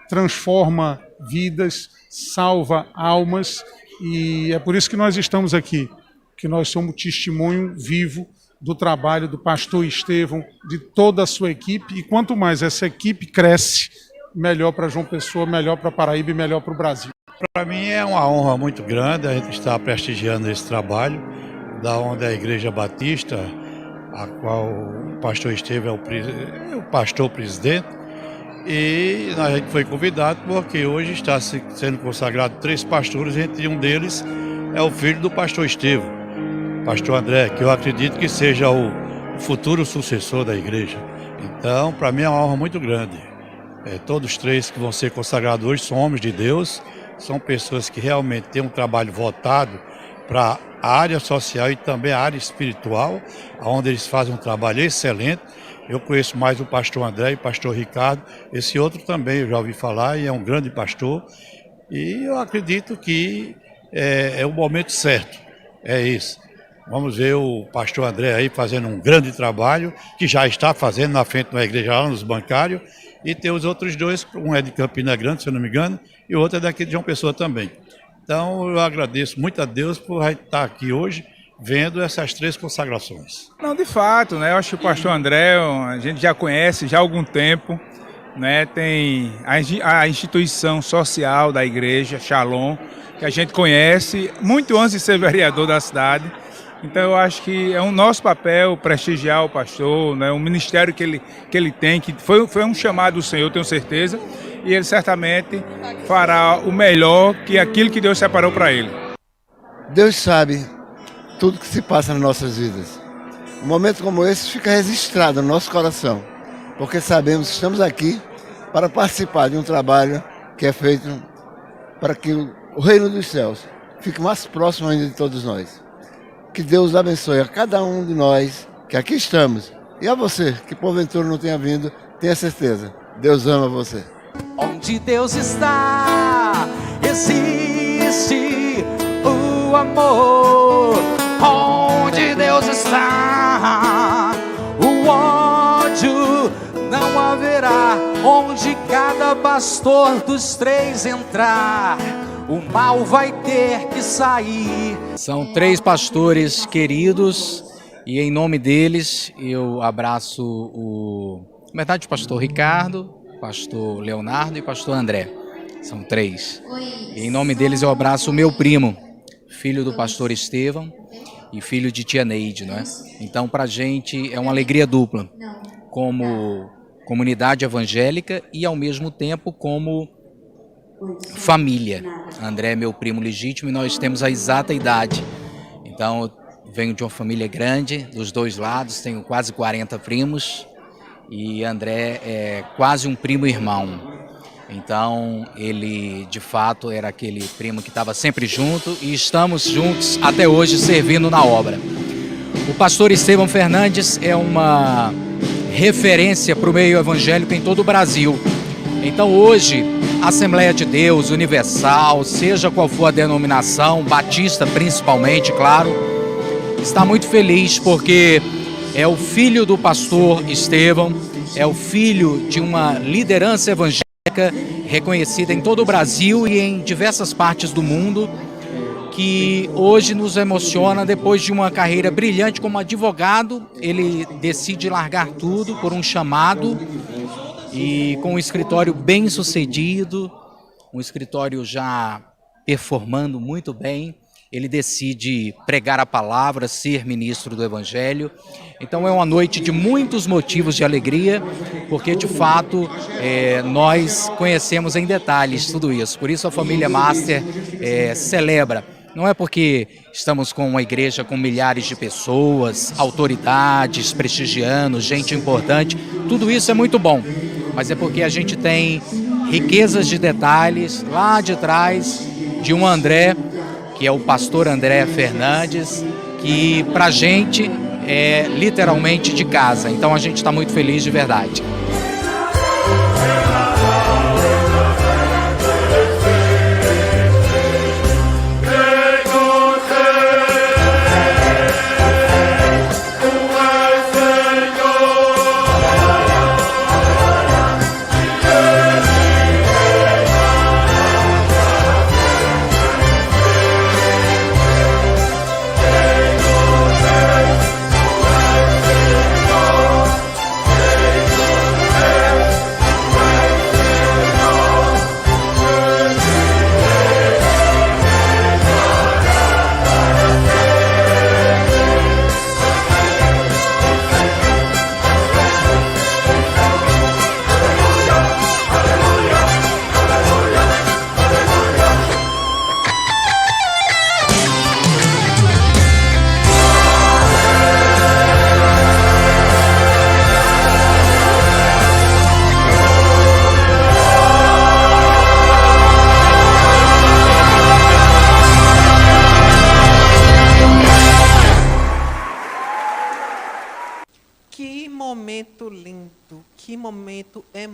transforma vidas, salva almas, e é por isso que nós estamos aqui, que nós somos testemunho vivo do trabalho do pastor Estevão, de toda a sua equipe, e quanto mais essa equipe cresce, melhor para João Pessoa, melhor para Paraíba e melhor para o Brasil. Para mim é uma honra muito grande a gente estar prestigiando esse trabalho da onde é a Igreja Batista, a qual o pastor Estevão é o pastor presidente, e a gente foi convidado porque hoje está sendo consagrado 3 pastores, entre um deles é o filho do pastor Estevão, pastor André, que eu acredito que seja o futuro sucessor da igreja. Então, para mim é uma honra muito grande. Todos 3 que vão ser consagrados hoje são homens de Deus, são pessoas que realmente têm um trabalho voltado para a área social e também a área espiritual, onde eles fazem um trabalho excelente. Eu conheço mais o pastor André e o pastor Ricardo, esse outro também eu já ouvi falar e é um grande pastor, e eu acredito que é o momento certo, é isso. Vamos ver o pastor André aí fazendo um grande trabalho, que já está fazendo na frente da igreja lá nos bancários, e tem os outros 2, um é de Campina Grande, se eu não me engano, e o outro é daqui de João Pessoa também. Então eu agradeço muito a Deus por estar aqui hoje, vendo essas 3 consagrações. Não, de fato, né? Eu acho que o pastor André, a gente já conhece já há algum tempo, né? Tem a instituição social da igreja, Shalom, que a gente conhece muito antes de ser vereador da cidade. Então eu acho que é um nosso papel prestigiar o pastor, né? Um ministério que ele tem, que foi um chamado do Senhor, tenho certeza, e ele certamente fará o melhor que aquilo que Deus separou para ele. Deus sabe tudo que se passa nas nossas vidas. Um momento como esse fica registrado no nosso coração, porque sabemos que estamos aqui para participar de um trabalho que é feito para que o reino dos céus fique mais próximo ainda de todos nós. Que Deus abençoe a cada um de nós que aqui estamos. E a você, que porventura não tenha vindo, tenha certeza, Deus ama você. Onde Deus está, existe o amor. Onde Deus está, o ódio não haverá. Onde cada pastor dos 3 entrar, o mal vai ter que sair. São 3 pastores queridos e em nome deles eu abraço o pastor Ricardo, pastor Leonardo e pastor André. São 3. E em nome deles eu abraço o meu primo, filho do pastor Estevão e filho de tia Neide, não é? Então pra gente é uma alegria dupla, como comunidade evangélica e ao mesmo tempo como família. André é meu primo legítimo e nós temos a exata idade. Então eu venho de uma família grande, dos 2 lados, tenho quase 40 primos e André é quase um primo irmão. Então ele de fato era aquele primo que estava sempre junto e estamos juntos até hoje servindo na obra. O pastor Estevão Fernandes é uma referência para o meio evangélico em todo o Brasil. Então hoje, a Assembleia de Deus, Universal, seja qual for a denominação, Batista principalmente, claro, está muito feliz porque é o filho do pastor Estevão, é o filho de uma liderança evangélica reconhecida em todo o Brasil e em diversas partes do mundo, que hoje nos emociona. Depois de uma carreira brilhante como advogado, ele decide largar tudo por um chamado e com um escritório bem sucedido, um escritório já performando muito bem, ele decide pregar a palavra, ser ministro do Evangelho. Então é uma noite de muitos motivos de alegria, porque de fato nós conhecemos em detalhes tudo isso. Por isso a família Master celebra. Não é porque estamos com uma igreja com milhares de pessoas, autoridades, prestigiando, gente importante, tudo isso é muito bom, mas é porque a gente tem riquezas de detalhes lá de trás de um André, que é o pastor André Fernandes, que pra gente é literalmente de casa. Então a gente está muito feliz de verdade.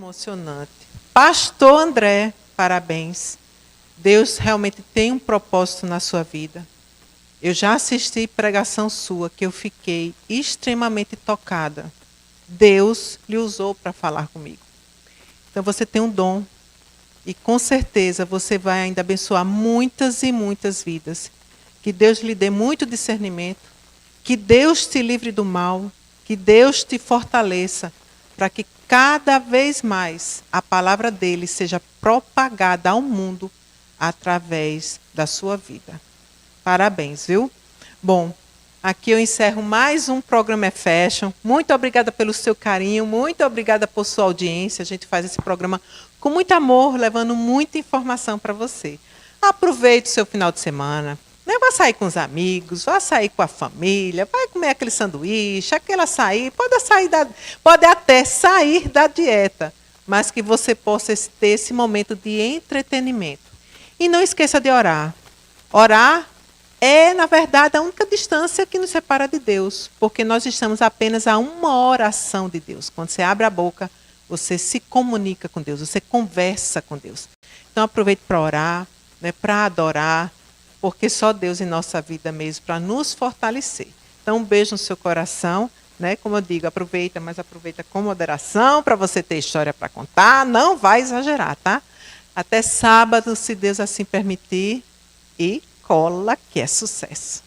emocionante. Pastor André, parabéns. Deus realmente tem um propósito na sua vida. Eu já assisti pregação sua que eu fiquei extremamente tocada. Deus lhe usou para falar comigo. Então você tem um dom e com certeza você vai ainda abençoar muitas e muitas vidas. Que Deus lhe dê muito discernimento, que Deus te livre do mal, que Deus te fortaleça, para que cada vez mais a palavra dele seja propagada ao mundo através da sua vida. Parabéns, viu? Bom, aqui eu encerro mais um programa Fashion. Muito obrigada pelo seu carinho, muito obrigada por sua audiência. A gente faz esse programa com muito amor, levando muita informação para você. Aproveite o seu final de semana. Vá sair com os amigos, vá sair com a família, vai comer aquele sanduíche, aquele açaí, pode até sair da dieta, mas que você possa ter esse momento de entretenimento. E não esqueça de orar. Orar é, na verdade, a única distância que nos separa de Deus, porque nós estamos apenas a uma oração de Deus. Quando você abre a boca, você se comunica com Deus, você conversa com Deus. Então aproveite para orar, para adorar, porque só Deus em nossa vida mesmo para nos fortalecer. Então um beijo no seu coração, como eu digo, aproveita, mas aproveita com moderação para você ter história para contar, não vai exagerar, tá? Até sábado, se Deus assim permitir, e cola que é sucesso.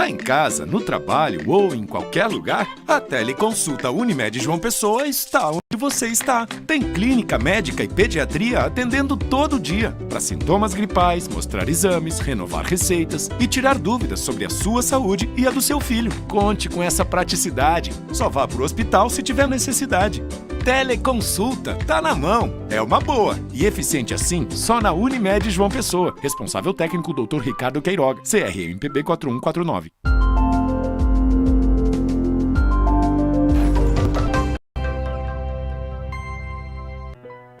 Em casa, no trabalho ou em qualquer lugar, a Teleconsulta Unimed João Pessoa está onde você está. Tem clínica médica e pediatria atendendo todo dia para sintomas gripais, mostrar exames, renovar receitas e tirar dúvidas sobre a sua saúde e a do seu filho. Conte com essa praticidade. Só vá para o hospital se tiver necessidade. Teleconsulta, tá na mão. É uma boa. E eficiente assim, só na Unimed João Pessoa. Responsável técnico Dr. Ricardo Queiroga, CRMPB 4149.